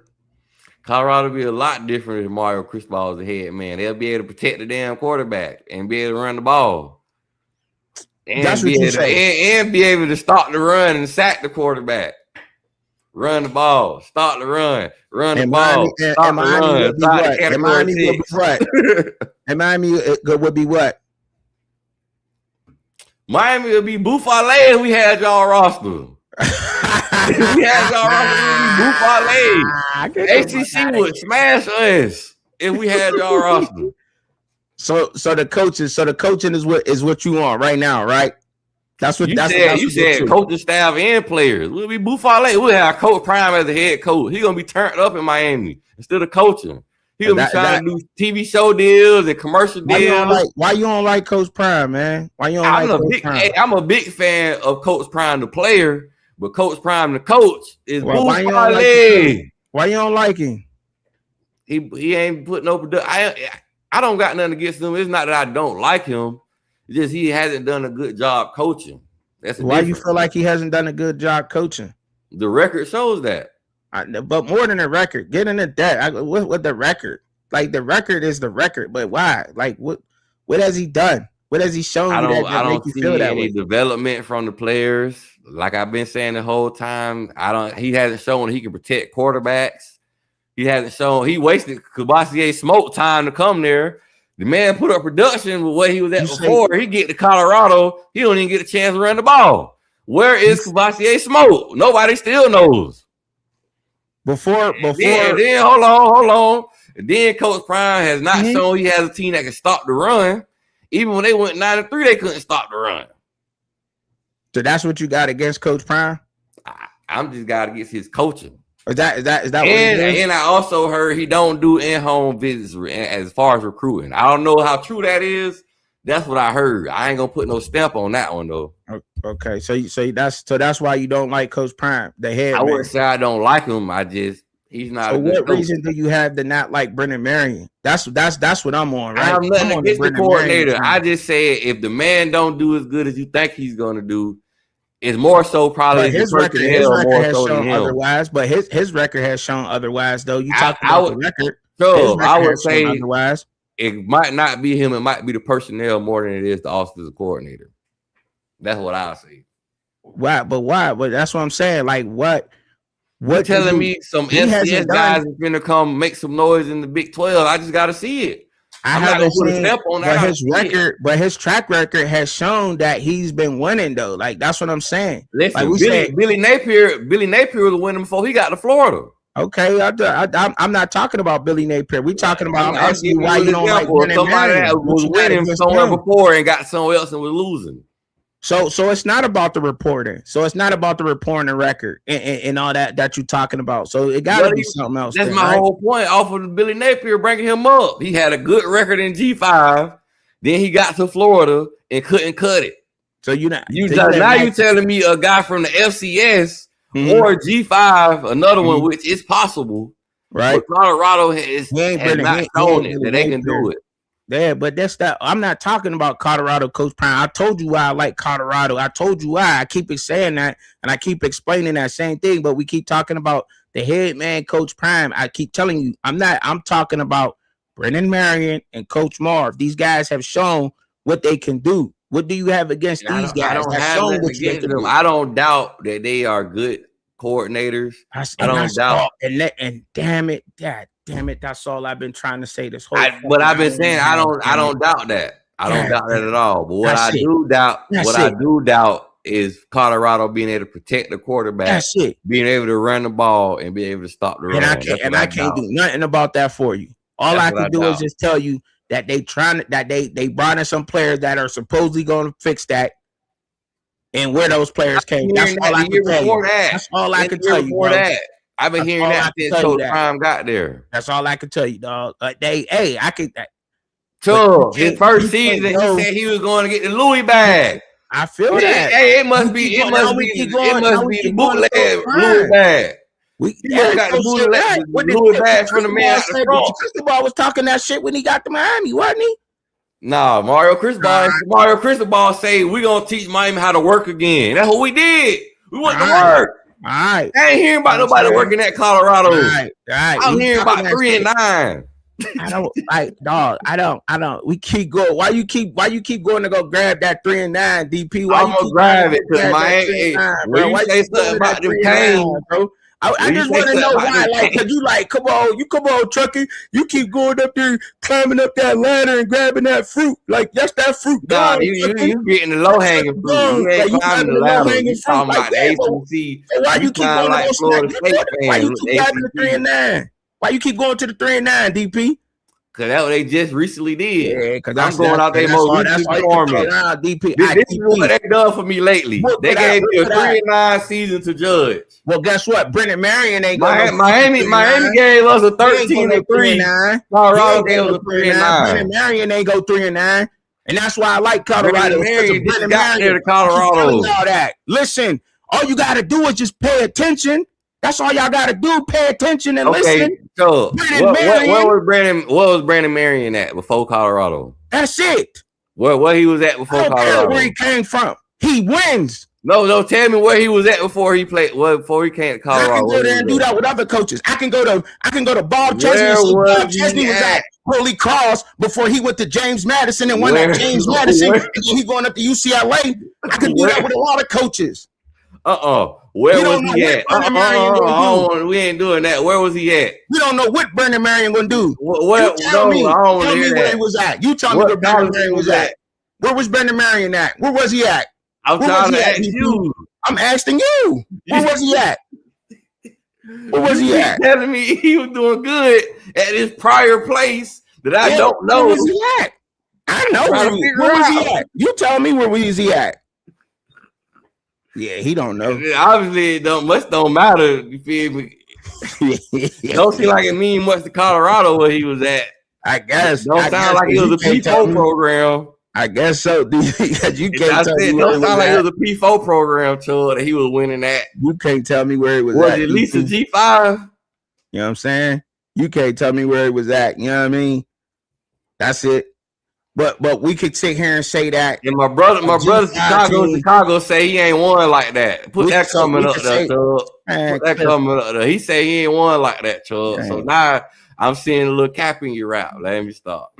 Colorado be a lot different if Mario Cristobal is the head man. They'll be able to protect the damn quarterback and be able to run the ball. And that's what you say. And be able to stop the run and sack the quarterback. Run the ball, start the run the ball, start the run. And Miami would be what? Miami would be Buffalo if we had y'all roster. If we had y'all roster, it would be Buffalo. ACC would smash us if we had y'all roster. So the coaching is what you want right now, right? That's what you said. Coaching staff and players. We'll be Buffalo. We'll have Coach Prime as the head coach. He's gonna be turned up in Miami instead of coaching. He's gonna be trying to do TV show deals and commercial deals. Why you don't like Coach Prime, man? Why you don't like Coach Prime? I'm a big fan of Coach Prime, the player, but Coach Prime, the coach, is Buffalo. Why you don't like him? He ain't put no production. I don't got nothing against him. It's not that I don't like him. It's just he hasn't done a good job coaching. That's why you feel like he hasn't done a good job coaching. The record shows that. But more than the record, get into that. What the record? Like the record is the record, but why? Like what has he done? What has he shown you that make you feel that way? Development from the players. Like I've been saying the whole time, he hasn't shown he can protect quarterbacks. He hasn't shown he wasted Cavassier smoke time to come there. The man put up production with what he was at before. He get to Colorado, he don't even get a chance to run the ball. Where is Cavassier smoke? Nobody still knows. Before then hold on. And then Coach Prime has not shown he has a team that can stop the run. Even when they went 9-3, they couldn't stop the run. So that's what you got against Coach Prime? I'm just got against his coaching. Is that and I also heard he don't do in-home visits as far as recruiting. I don't know how true that is. That's what I heard. I ain't gonna put no stamp on that one though. Okay, so that's why you don't like Coach Prime, the head. I wouldn't say I don't like him. He's not. So what reason do you have to not like Brendan Marion? That's what I'm on. Right? I'm nothing against the coordinator. I just say if the man don't do as good as you think he's gonna do, it's more so probably his record has shown otherwise. But his record has shown otherwise, though. You talk about the record. So I would say otherwise. It might not be him. It might be the personnel more than it is the offensive coordinator. That's what I say. Why? But why? But that's what I'm saying. Like what? What telling me some FCS guys is going to come make some noise in the Big 12? I just got to see it. I haven't seen it, but his track record has shown that he's been winning though. Like that's what I'm saying. Listen, like Billy Napier was winning before he got to Florida. Okay, I'm not talking about Billy Napier. We talking about. I'm asking you why you don't like somebody that was winning somewhere before and got somewhere else and was losing. So it's not about the reporting. So it's not about the reporting record and all that you're talking about. So it got to be something else. That's my whole point. Off of Billy Napier bringing him up, he had a good record in G5. Then he got to Florida and couldn't cut it. So you telling me a guy from the FCS or G5, another one which is possible, right? But Colorado has not shown it that they can do it. Yeah, but that's that. I'm not talking about Colorado, Coach Prime. I told you why I like Colorado. I told you why. I keep saying that, and I keep explaining that same thing. But we keep talking about the head man, Coach Prime. I keep telling you, I'm talking about Brendan Marion and Coach Marv. These guys have shown what they can do. What do you have against these guys? I don't doubt that they are good coordinators. I don't doubt. And damn it, that's all I've been trying to say this whole. But I've been saying I don't doubt that. I don't doubt that at all. But what I do doubt is Colorado being able to protect the quarterback, being able to run the ball, and being able to stop the run. And I can't do nothing about that for you. All I can do is just tell you that they brought in some players that are supposedly going to fix that. And where those players came. That's all I can tell you. That's all I can tell you. I've been hearing that since Coach Prime got there. That's all I can tell you, dog. His first season, he said he was going to get the Louis bag. I feel that. Hey, it must be the bootleg Louis bag. We got the Louis bag from the man. Cristobal was talking that shit when he got to Miami, wasn't he? Nah, Mario Cristobal say we gonna teach Miami how to work again. That's what we did. We went to work. All right. I ain't hearing about nobody working at Colorado. All right. I'm hearing about 3-9. I don't like dog. I don't. We keep going. Why you keep going to go grab that 3-9 DP? Why I'm you gonna keep grab it because Miami. Bro, When you say something about them Canes, bro. I just want to know why. Like, cause you like, come on, Truckin. You keep going up there, climbing up that ladder and grabbing that fruit. Like that's that fruit. Nah, you getting the low hanging fruit. You ain't climbing the ladder. You talking about the ACC? So why you keep going like Florida State Why you keep grabbing the 3-9? Why you keep going to the 3-9, DP? Cause that's what they just recently did. Yeah, cause I'm going out there most recent performance. DP. This is what they done for me lately. They gave me a 3-9 season to judge. Well, guess what? Brendan Marion ain't going. Miami gave us a 13-3. Colorado gave us a 3-9. Brendan Marion ain't go 3-9, and that's why I like Colorado. Brendan got there to Colorado. All that. Listen, all you got to do is just pay attention. That's all y'all got to do. Pay attention and listen. So what was Brandon Marion at before Colorado? That's it. Where he was at before I don't Colorado? care where he came from. He wins. No, tell me where he was at before he played. Before he came to Colorado. I can go there and do that with other coaches. I can go to Bob Chesney and see Bob Chesney was at Holy Cross before he went to James Madison and won at James Madison. And then he going up to UCLA. I can do that with a lot of coaches. Where was he at? We ain't doing that. Where was he at? We don't know what Brendan Marion gonna do. Tell me where he was at. You tell me where Brendan Marion was at. Where was Brendan Marion at? Where was he at? I'm trying to ask you. I'm asking you. Where was he at? Where was he at? Telling me he was doing good at his prior place that I don't know. Where was he at? I know where was he at. You tell me where was he at. Yeah, he don't know. Obviously, it don't matter. You feel me? Don't seem like it mean much to Colorado where he was at. I guess. Don't sound like it was a P4 program. I guess so. Because you can't tell me don't sound like it was a P4 program, Chubb, that he was winning at. You can't tell me where he was at. Was it at least a G5? You know what I'm saying? You can't tell me where he was at. You know what I mean? That's it. But we could sit here and say that. And my brother Chicago say he ain't won like that. Put that comment up there, Chubb. Put that comment up there. He say he ain't won like that, Chubb. So now I'm seeing a little cap in your route. Let me stop.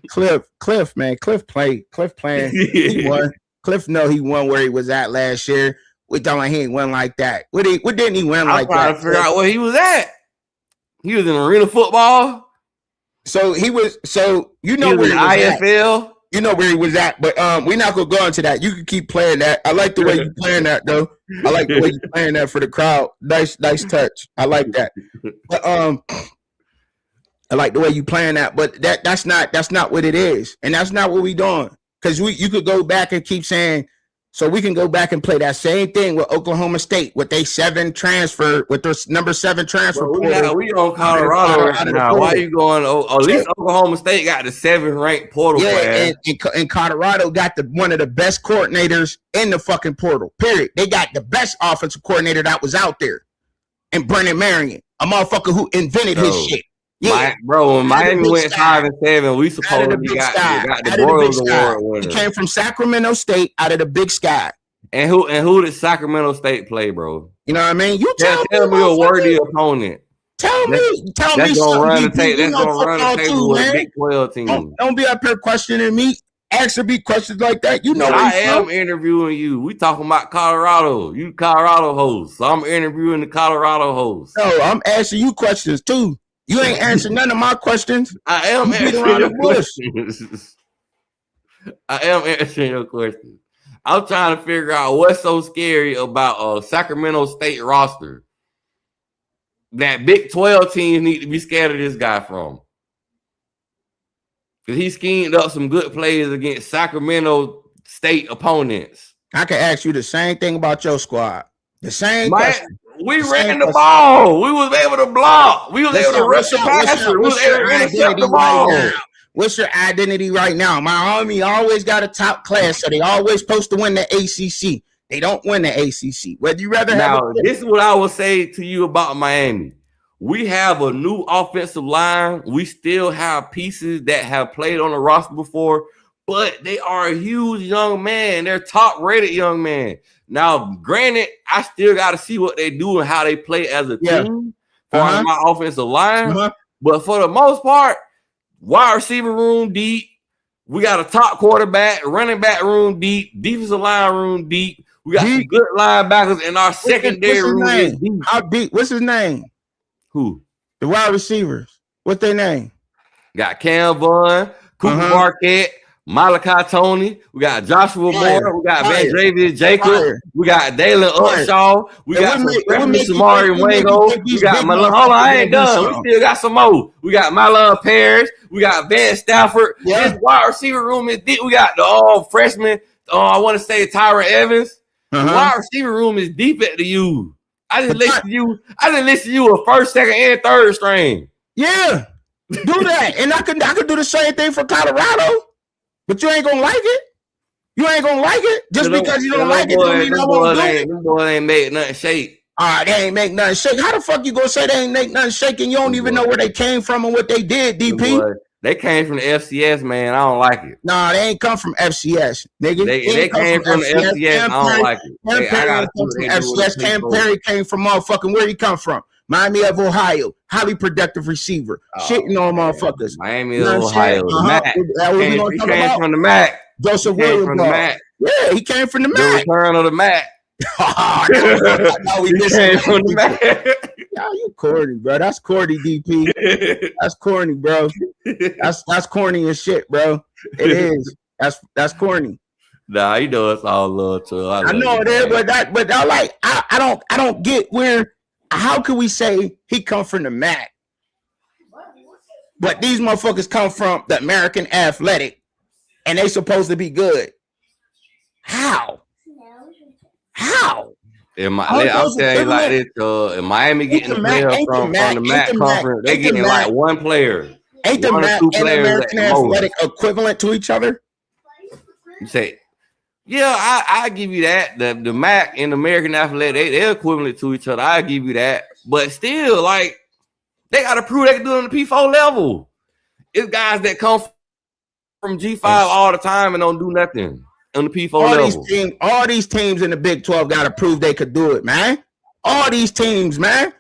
Cliff, man. Cliff playing. He won. Cliff know he won where he was at last year. We talking he ain't won like that. What didn't he win like that? I'm trying to figure out where he was at. He was in arena football. So he was. So you know where he was IFL. At. You know where he was at, but we're not gonna go into that. You can keep playing that. I like the way you playing that, though. I like the way you playing that for the crowd. Nice touch. I like that. But I like the way you playing that. But that's not what it is, and that's not what we doing. Because you could go back and keep saying. So we can go back and play that same thing with Oklahoma State with their number 7 transfer. Well, we on Colorado right now. Why are you going? At least Oklahoma State got the 7th ranked portal. Yeah, and Colorado got one of the best coordinators in the fucking portal. Period. They got the best offensive coordinator that was out there, and Brendan Marion, a motherfucker who invented his shit. Yeah. When Miami went 5-7, we supposedly got the Broyles Award winner. He came from Sacramento State out of the Big Sky. And who did Sacramento State play, bro? You know what I mean? You tell me a worthy opponent. Tell me. That's gonna run the table with a Big 12 team. Don't be up here questioning me. Answer me questions like that. You know I am interviewing you. We talking about Colorado. You Colorado host. So I'm interviewing the Colorado host. No, I'm asking you questions too. You ain't answering none of my questions. I am answering your questions. I am answering your questions. I'm trying to figure out what's so scary about a Sacramento State roster that Big 12 teams need to be scared of this guy from. Because he schemed up some good plays against Sacramento State opponents. I can ask you the same thing about your squad. The same question. We ran the ball. We was able to block. We was able to rush the passer. We was able to intercept the ball. What's your identity right now? Miami always got a top class, so they always supposed to win the ACC. They don't win the ACC. Whether you rather have. Now, this is what I will say to you about Miami. We have a new offensive line. We still have pieces that have played on the roster before. but they are a huge young man. They're top-rated young man. Now, granted, I still got to see what they do and how they play as a team for my offensive line. But for the most part, wide receiver room deep. We got a top quarterback, running back room deep, defensive line room deep. We got some good linebackers in our secondary room is deep. How deep? What's his name? Who? The wide receivers. What's their name? Got Cam Vaughn, Cooper Marquette, Malachi Tony. We got Joshua Moore. We got Van Javier Jacob. We got Dalen Upshaw. We got Samari Wango. We got Hold on, I ain't done. We still got some more. We got Marlon Parrish. We got Van Stafford. This wide receiver room is deep. We got the freshman. I want to say Tyra Evans. The wide receiver room is deep at the U. I didn't listen to you a first, second, and third string. Yeah, do that, and I could do the same thing for Colorado. But you ain't gonna like it. You ain't gonna like it just because you don't like it. Don't mean I won't do it. Them boys ain't make nothing shake. They ain't make nothing shake. How the fuck you gonna say they ain't make nothing shake and you don't even know where they came from and what they did, DP? They came from the FCS, man. I don't like it. Nah, they ain't come from FCS, nigga. They came from the FCS. I don't like it. Cam Perry came from motherfucking where he come from? Miami of Ohio, highly productive receiver, shitting on motherfuckers. Miami of Ohio, Mac. He came from the Mac. Joseph Williams from the Mac. Yeah, he came from the Mac. The return of the Mac. No, he came from the Mac. Y'all, you corny, bro. That's corny, DP. That's corny, bro. That's corny as shit, bro. It is. That's corny. Nah, you know it's all love too. I know it is, but I like I don't get where. How can we say he come from the MAC? But these motherfuckers come from the American Athletic, and they supposed to be good. How? I'll tell you like this: in Miami getting the player from the MAC conference, they getting like one player. Ain't the MAC and the American Athletic equivalent to each other? You say, yeah, I give you that. The MAC and the American Athletic, they're equivalent to each other. I give you that. But still, like, they got to prove they can do it on the P4 level. It's guys that come from G5 all the time and don't do nothing on the P4 level. All these teams in the Big 12 got to prove they could do it, man. All these teams, man.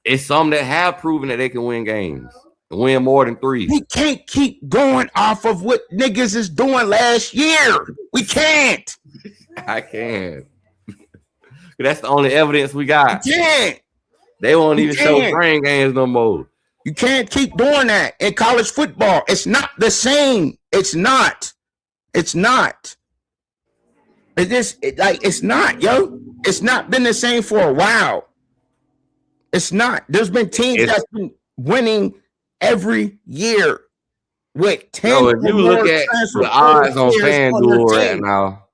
It's some that have proven that they can win games. Win more than 3. We can't keep going off of what niggas is doing last year. We can't. I can. That's the only evidence we got. You can't. They won't even show spring games no more. You can't keep doing that in college football. It's not the same. It's not. It's not. It's not, yo. It's not been the same for a while. It's not. There's been teams that's been winning every year with 10. No, if you look at the odds on FanDuel right now,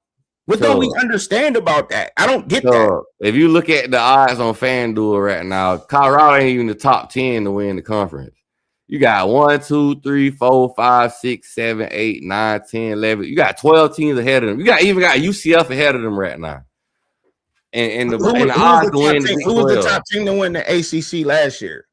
what don't we understand about that? I don't get that. If you look at the odds on FanDuel right now, Colorado ain't even the top 10 to win the conference. You got 1, 2, 3, 4, 5, 6, 7, 8, 9, 10, 11. You got 12 teams ahead of them. You even got UCF ahead of them right now. And the odds to win. Who was the top team to win the ACC last year?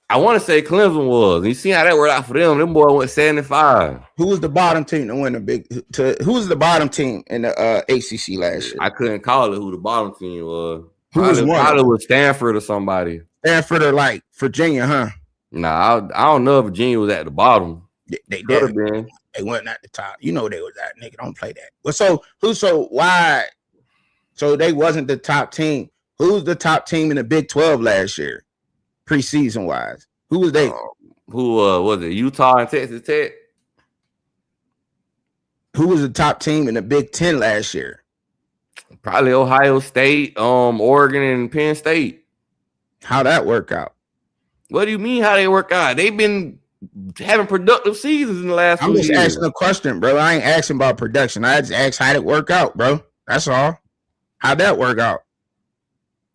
I want to say Clemson was. You see how that worked out for them. Them boys went 75. Who was the bottom team to win who was the bottom team in the ACC last year? I couldn't call it who the bottom team was. Probably was Stanford or somebody. Stanford or like Virginia, huh? Nah, I don't know if Virginia was at the bottom. They could have been. They weren't at the top. You know they was at. Nigga, don't play that. Well, why? So they wasn't the top team. Who's the top team in the Big 12 last year? Preseason wise, who was they? Who was it? Utah and Texas Tech. Who was the top team in the Big 10 last year? Probably Ohio State, Oregon, and Penn State. How'd that work out? What do you mean? How they work out? They've been having productive seasons in the last. I'm just asking a question, bro. I ain't asking about production. I just asked how'd it work out, bro. That's all. How'd that work out?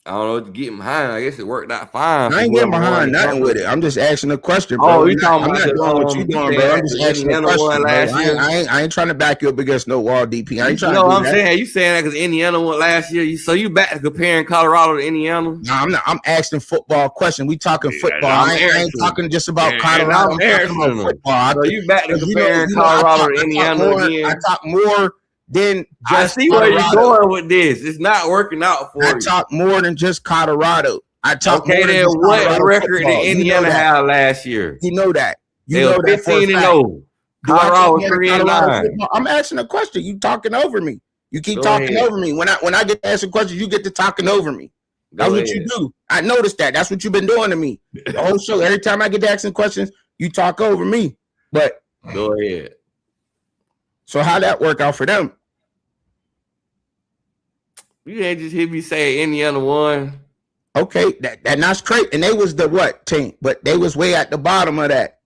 I don't know what to get behind. I guess it worked out fine. I ain't getting behind nothing with it. I'm just asking a question, bro. Oh, you talking I'm about not doing what you doing, bro. I'm just asking a question, bro. I ain't trying to back you up against no wall, DP. I ain't trying to do I'm that. saying you saying that because Indiana won last year. So you back to comparing Colorado to Indiana? No, I'm not. I'm asking football question. We talking football. I ain't talking just about Colorado. I'm talking about football. So you back to comparing Colorado to Indiana again? I talk more than just I see Colorado. where you're going with this. It's not working out for you. I talk more than just Colorado. I talk okay, more then than just what Colorado record football. did Indiana have last year? You know that. They were 15-0. Colorado was 3-9. I'm asking a question. You talking over me. You keep talking over me. When I get to ask a question, you get to talking over me. That's what you do. I noticed that. That's what you've been doing to me. The whole show. Every time I get to asking questions, you talk over me. But go ahead. So how that work out for them? You ain't just hear me say Indiana won. Okay, that's great. And they was the what team? But they was way at the bottom of that.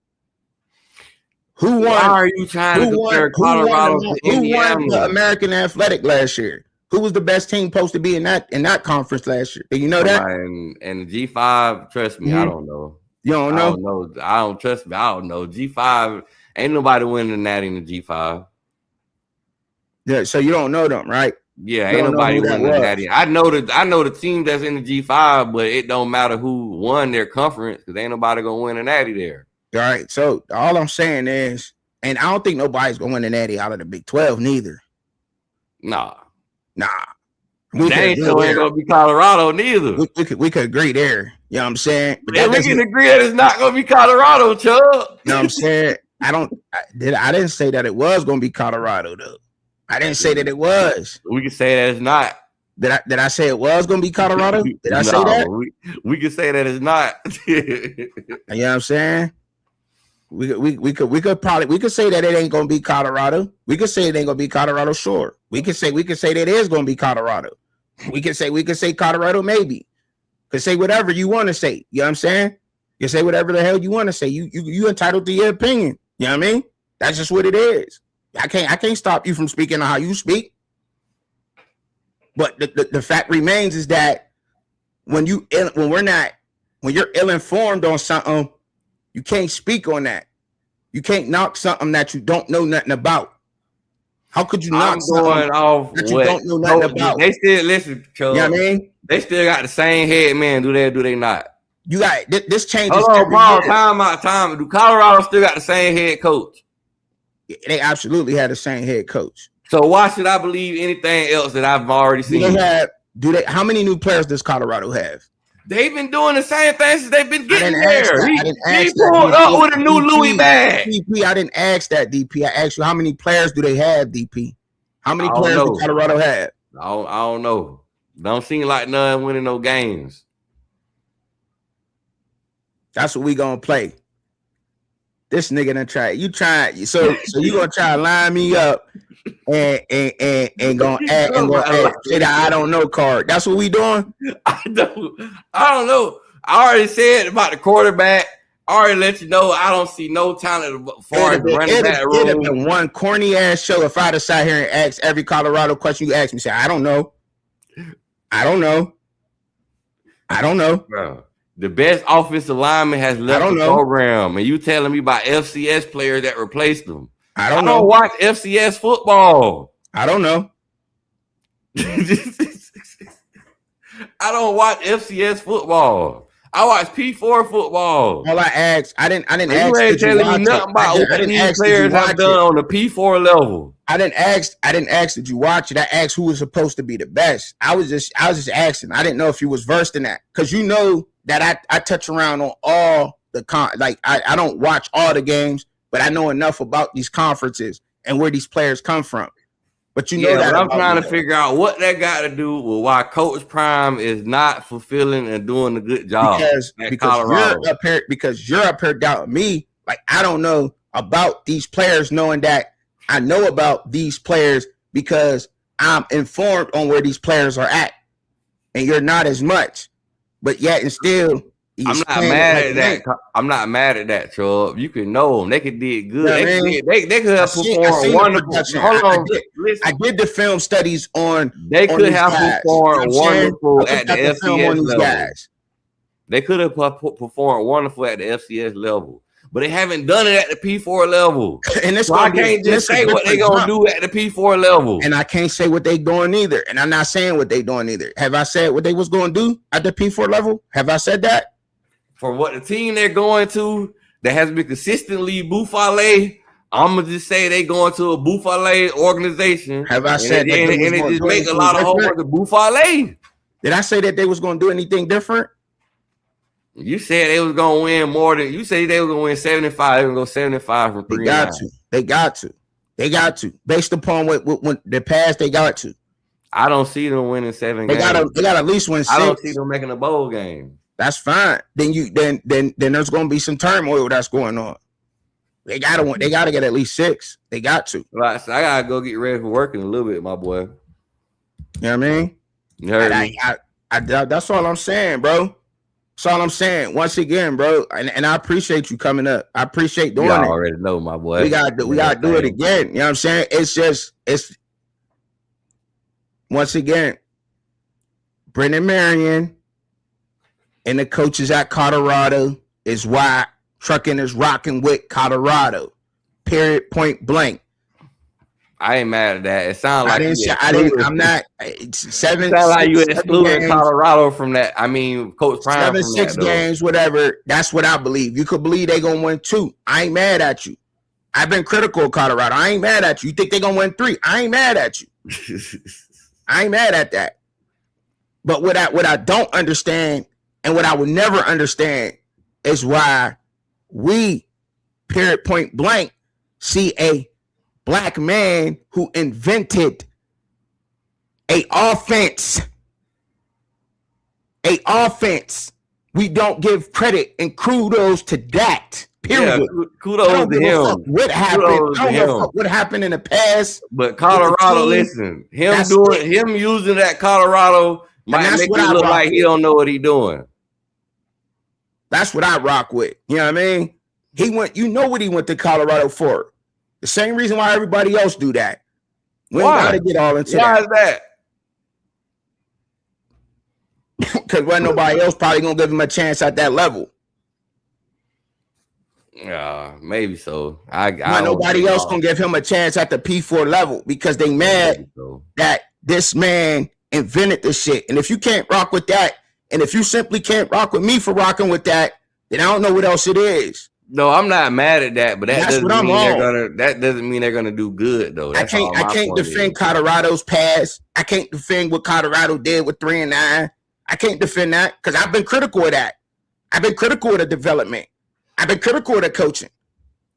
Who won? Why are you trying to compare Colorado to Indiana? Who won the American Athletic last year? Who was the best team supposed to be in that conference last year? Do you know that? And the G5, trust me, I don't know. You don't know? I don't trust me. I don't know. G5, ain't nobody winning that in the G5. Yeah, so you don't know them, right? Yeah, ain't nobody winning that. I know the team that's in the G5, but it don't matter who won their conference because ain't nobody gonna win a natty there. All right. So all I'm saying is, and I don't think nobody's gonna win a natty out of the Big 12 neither. Nah. We ain't gonna be Colorado neither. We could agree there. You know what I'm saying? But we can agree that it's not gonna be Colorado, Chubb. You know what I'm saying? I didn't say that it was gonna be Colorado though. I didn't say that it was. We can say that it's not. Did I say it was gonna be Colorado? Did I say that? We can say that it's not. You know what I'm saying? We could say that it ain't gonna be Colorado. We could say it ain't gonna be Colorado, sure. We could say that it is gonna be Colorado. We could say Colorado maybe. Could say whatever you want to say. You know what I'm saying? You say whatever the hell you want to say. You entitled to your opinion. You know what I mean? That's just what it is. I can't stop you from speaking on how you speak. But the fact remains is that when you're ill-informed on something, you can't speak on that. You can't knock something that you don't know nothing about. How could you knock something that you don't know nothing about? They still listen, Chubb. You know what I mean? They still got the same head man. Do they not? You got this changes. Hold on, Paul. Time. Do Colorado still got the same head coach? They absolutely had the same head coach. So why should I believe anything else that I've already seen? How many new players does Colorado have? They've been doing the same thing since they've been getting there. He pulled up with a new Louis bag. DP, I didn't ask that, DP. I asked you how many players do they have, DP? How many players do Colorado have? I don't know. Don't seem like none winning no games. That's what we gonna play. This nigga done try. You try. So you gonna try to line me up and gonna act and gonna say that I don't know card. That's what we doing. I don't know. I already said about the quarterback. I already let you know I don't see no talent for running back room. It'd have been one corny ass show if I'd have sat here and asked every Colorado question you asked me. Say I don't know. Bro. The best offensive lineman has left the program, and you telling me about FCS players that replaced them. I don't know. Watch FCS football. I don't know. I don't watch FCS football. I watch P4 football. All I asked, I didn't ask. You ain't telling me nothing about what these players have done on the P4 level. I didn't ask did you watch it. I asked who was supposed to be the best. I was just asking. I didn't know if you was versed in that because you know that I touch around on all the I don't watch all the games, but I know enough about these conferences and where these players come from. But you know that I'm trying to figure out what that got to do with why Coach Prime is not fulfilling and doing a good job. Because you're up here doubting me. Like I don't know about these players, knowing that I know about these players because I'm informed on where these players are at, and you're not as much. But yet and still, I'm not mad at that. I'm not mad at that, Chubb. You can know them. They could did good. They could have performed wonderful. Hold on. listen. I did the film studies on. They could have guys. performed wonderful at the FCS level. Guys. They could have performed wonderful at the FCS level, but they haven't done it at the P4 level. And so I can't just say what they're gonna do at the P4 level. And I can't say what they doing either. And I'm not saying what they doing either. Have I said what they was going to do at the P4 level? Have I said that? For what the team they're going to that has been consistently Buffalo, I'm gonna just say they going to a Buffalo organization. Have I said that? And it just make a lot of homework to Buffalo. Did I say that they was going to do anything different? You said they was gonna win more than you said they were gonna win 75. They were gonna go 75 from 3. They got to. Based upon what the past, they got to. I don't see them winning 7 games. They got at least win 6. I don't see them making a bowl game. That's fine. Then there's gonna be some turmoil that's going on. They gotta win. They gotta get at least 6. They got to. Right, so I gotta go get ready for work in a little bit, my boy. You know what I mean? You heard me? That's all I'm saying, bro. That's all I'm saying. Once again, bro, and I appreciate you coming up. I appreciate doing it. I already know, my boy. We gotta do it again. You know what I'm saying? It's once again, Brendan Marion and the coaches at Colorado is why Truckin is rocking with Colorado. Period. Point blank. I ain't mad at that. It sounds like I'm not. It's 7. Sounds like you excluded Colorado from that. I mean, Coach Prime 7, 6 games, whatever. That's what I believe. You could believe they gonna win 2. I ain't mad at you. I've been critical of Colorado. I ain't mad at you. You think they gonna win 3? I ain't mad at you. I ain't mad at that. But what I don't understand and what I would never understand is why we, period, point blank, see a black man who invented a offense. We don't give credit and kudos to that. Period. Yeah, kudos to him. What happened? I don't know what happened in the past. But Colorado, listen, him using that Colorado might make it look like he don't know what he doing. That's what I rock with. You know what I mean? He went. You know what he went to Colorado for? The same reason why everybody else do that. We ain't got to get all into that. Why is that? Because when nobody else probably gonna give him a chance at that level. Yeah, maybe so. Nobody else gonna give him a chance at the P4 level because they mad that this man invented this shit. And if you can't rock with that, and if you simply can't rock with me for rocking with that, then I don't know what else it is. No, I'm not mad at that, but that doesn't mean they're gonna do good though. I can't defend Colorado's past. I can't defend what Colorado did with 3 and 9. I can't defend that because I've been critical of that. I've been critical of the development. I've been critical of the coaching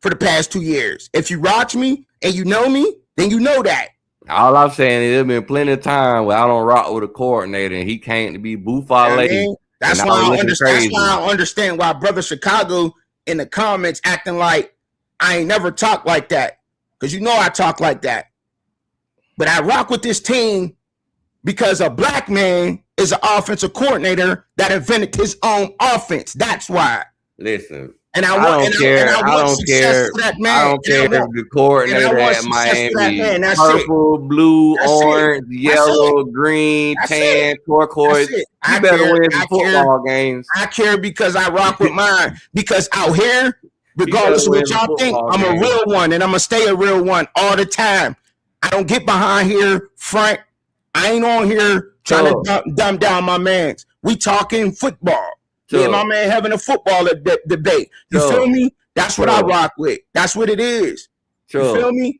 for the past 2 years. If you watch me and you know me, then you know that. All I'm saying is there's been plenty of time where I don't rock with a coordinator and he can't be Buffalo. That's why I understand why Brother Chicago in the comments acting like I ain't never talked like that. Because you know I talk like that. But I rock with this team because a black man is an offensive coordinator that invented his own offense. That's why. Listen. And I don't care. I don't care if the coordinator at Miami, purple, blue, orange, yellow, green, tan, turquoise. You better win some football games. I care because I rock with mine. Because out here, regardless of what y'all think, I'm a real one, and I'm gonna stay a real one all the time. I don't get behind here front. I ain't on here trying to dumb down my mans. We talking football. Me and my man having a football debate. You feel me? That's what I rock with. That's what it is. You feel me?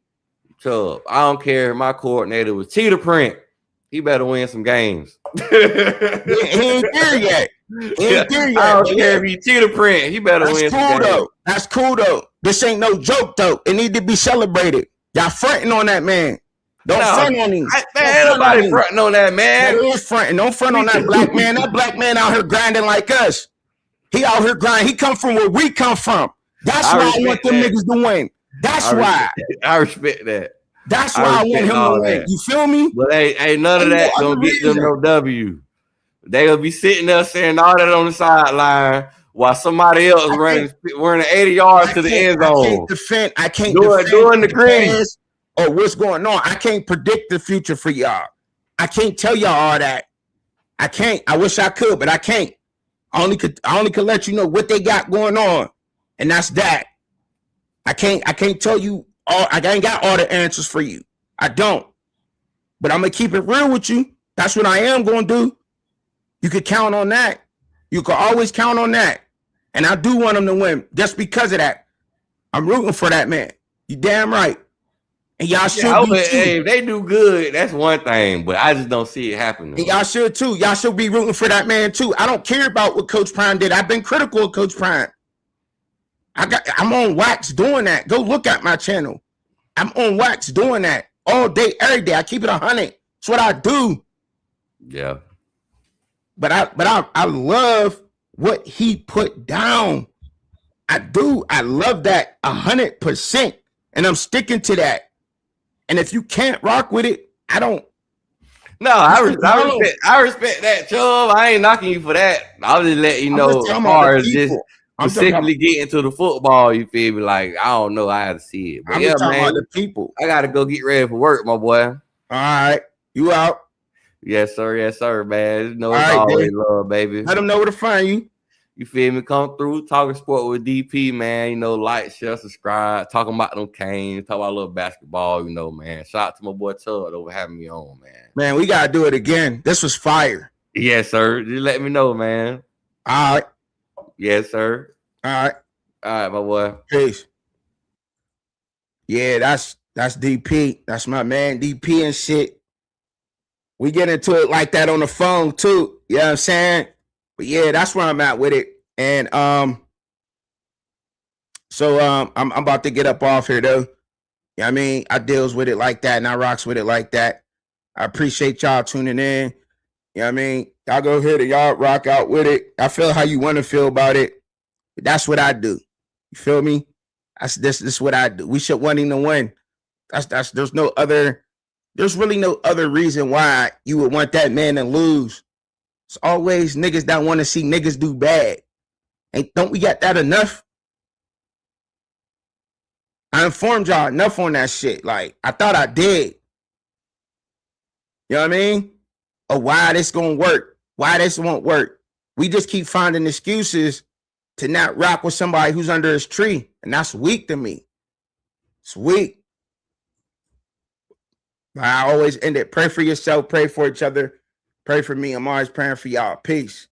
I don't care if my coordinator was cheetah print. He better win some games. He ain't there yet. I don't care if he cheetah print. He better win some games. That's cool though. This ain't no joke though. It need to be celebrated. Y'all fronting on that man. Don't front on him. Ain't nobody fronting on that man. That is fronting. Don't front on that black man. That black man out here grinding like us. He out here grinding. He come from where we come from. That's why I want them niggas to win. That's why. I respect that. That's why I want him to win. You feel me? But ain't none of that gonna get them no W. They gonna be sitting there saying all that on the sideline while somebody else running 80 yards to the end zone. I can't defend doing the green. or what's going on. I can't predict the future for y'all. I can't tell y'all all that. I can't. I wish I could, but I can't. I only could let you know what they got going on, and that's that. I can't tell you all. I ain't got all the answers for you. I don't. But I'm gonna keep it real with you. That's what I am gonna do. You could count on that. You can always count on that. And I do want them to win just because of that. I'm rooting for that man. You damn right. And y'all should be too. Hey, if they do good, that's one thing, but I just don't see it happening. And y'all should too. Y'all should be rooting for that man too. I don't care about what Coach Prime did. I've been critical of Coach Prime. I'm on wax doing that. Go look at my channel. I'm on wax doing that all day, every day. I keep it 100. That's what I do. Yeah. But I love what he put down. I do. I love that 100%. And I'm sticking to that. And if you can't rock with it, I don't. No, I respect that, Chubb. I ain't knocking you for that. I'll just let you know as far as just specifically getting to the football, you feel me? Like, I don't know. I have to see it. But I'm talking about the people. I got to go get ready for work, my boy. All right. You out. Yes, sir. Yes, sir, man. You know, it's always love, baby. Let them know where to find you. You feel me? Come through, talking sport with DP, man. You know, like, share, subscribe, talking about them Canes, talk about a little basketball, you know, man. Shout out to my boy Chubb over having me on, man. Man, we got to do it again. This was fire. Yes, sir. Just let me know, man. All right. Yes, sir. All right. All right, my boy. Peace. Yeah, that's DP. That's my man, DP and shit. We get into it like that on the phone, too. You know what I'm saying? But yeah, that's where I'm at with it. And so I'm about to get up off here though. You know what I mean? I deals with it like that and I rocks with it like that. I appreciate y'all tuning in. You know what I mean? Y'all go ahead and y'all rock out with it. I feel how you want to feel about it. But that's what I do. You feel me? This is what I do. We should want him to win. There's really no other reason why you would want that man to lose. It's always niggas that want to see niggas do bad. And don't we got that enough? I informed y'all enough on that shit. Like, I thought I did. You know what I mean? Or why this gonna work? Why this won't work? We just keep finding excuses to not rock with somebody who's under his tree. And that's weak to me. It's weak. I always end it. Pray for yourself. Pray for each other. Pray for me. I'm always praying for y'all. Peace.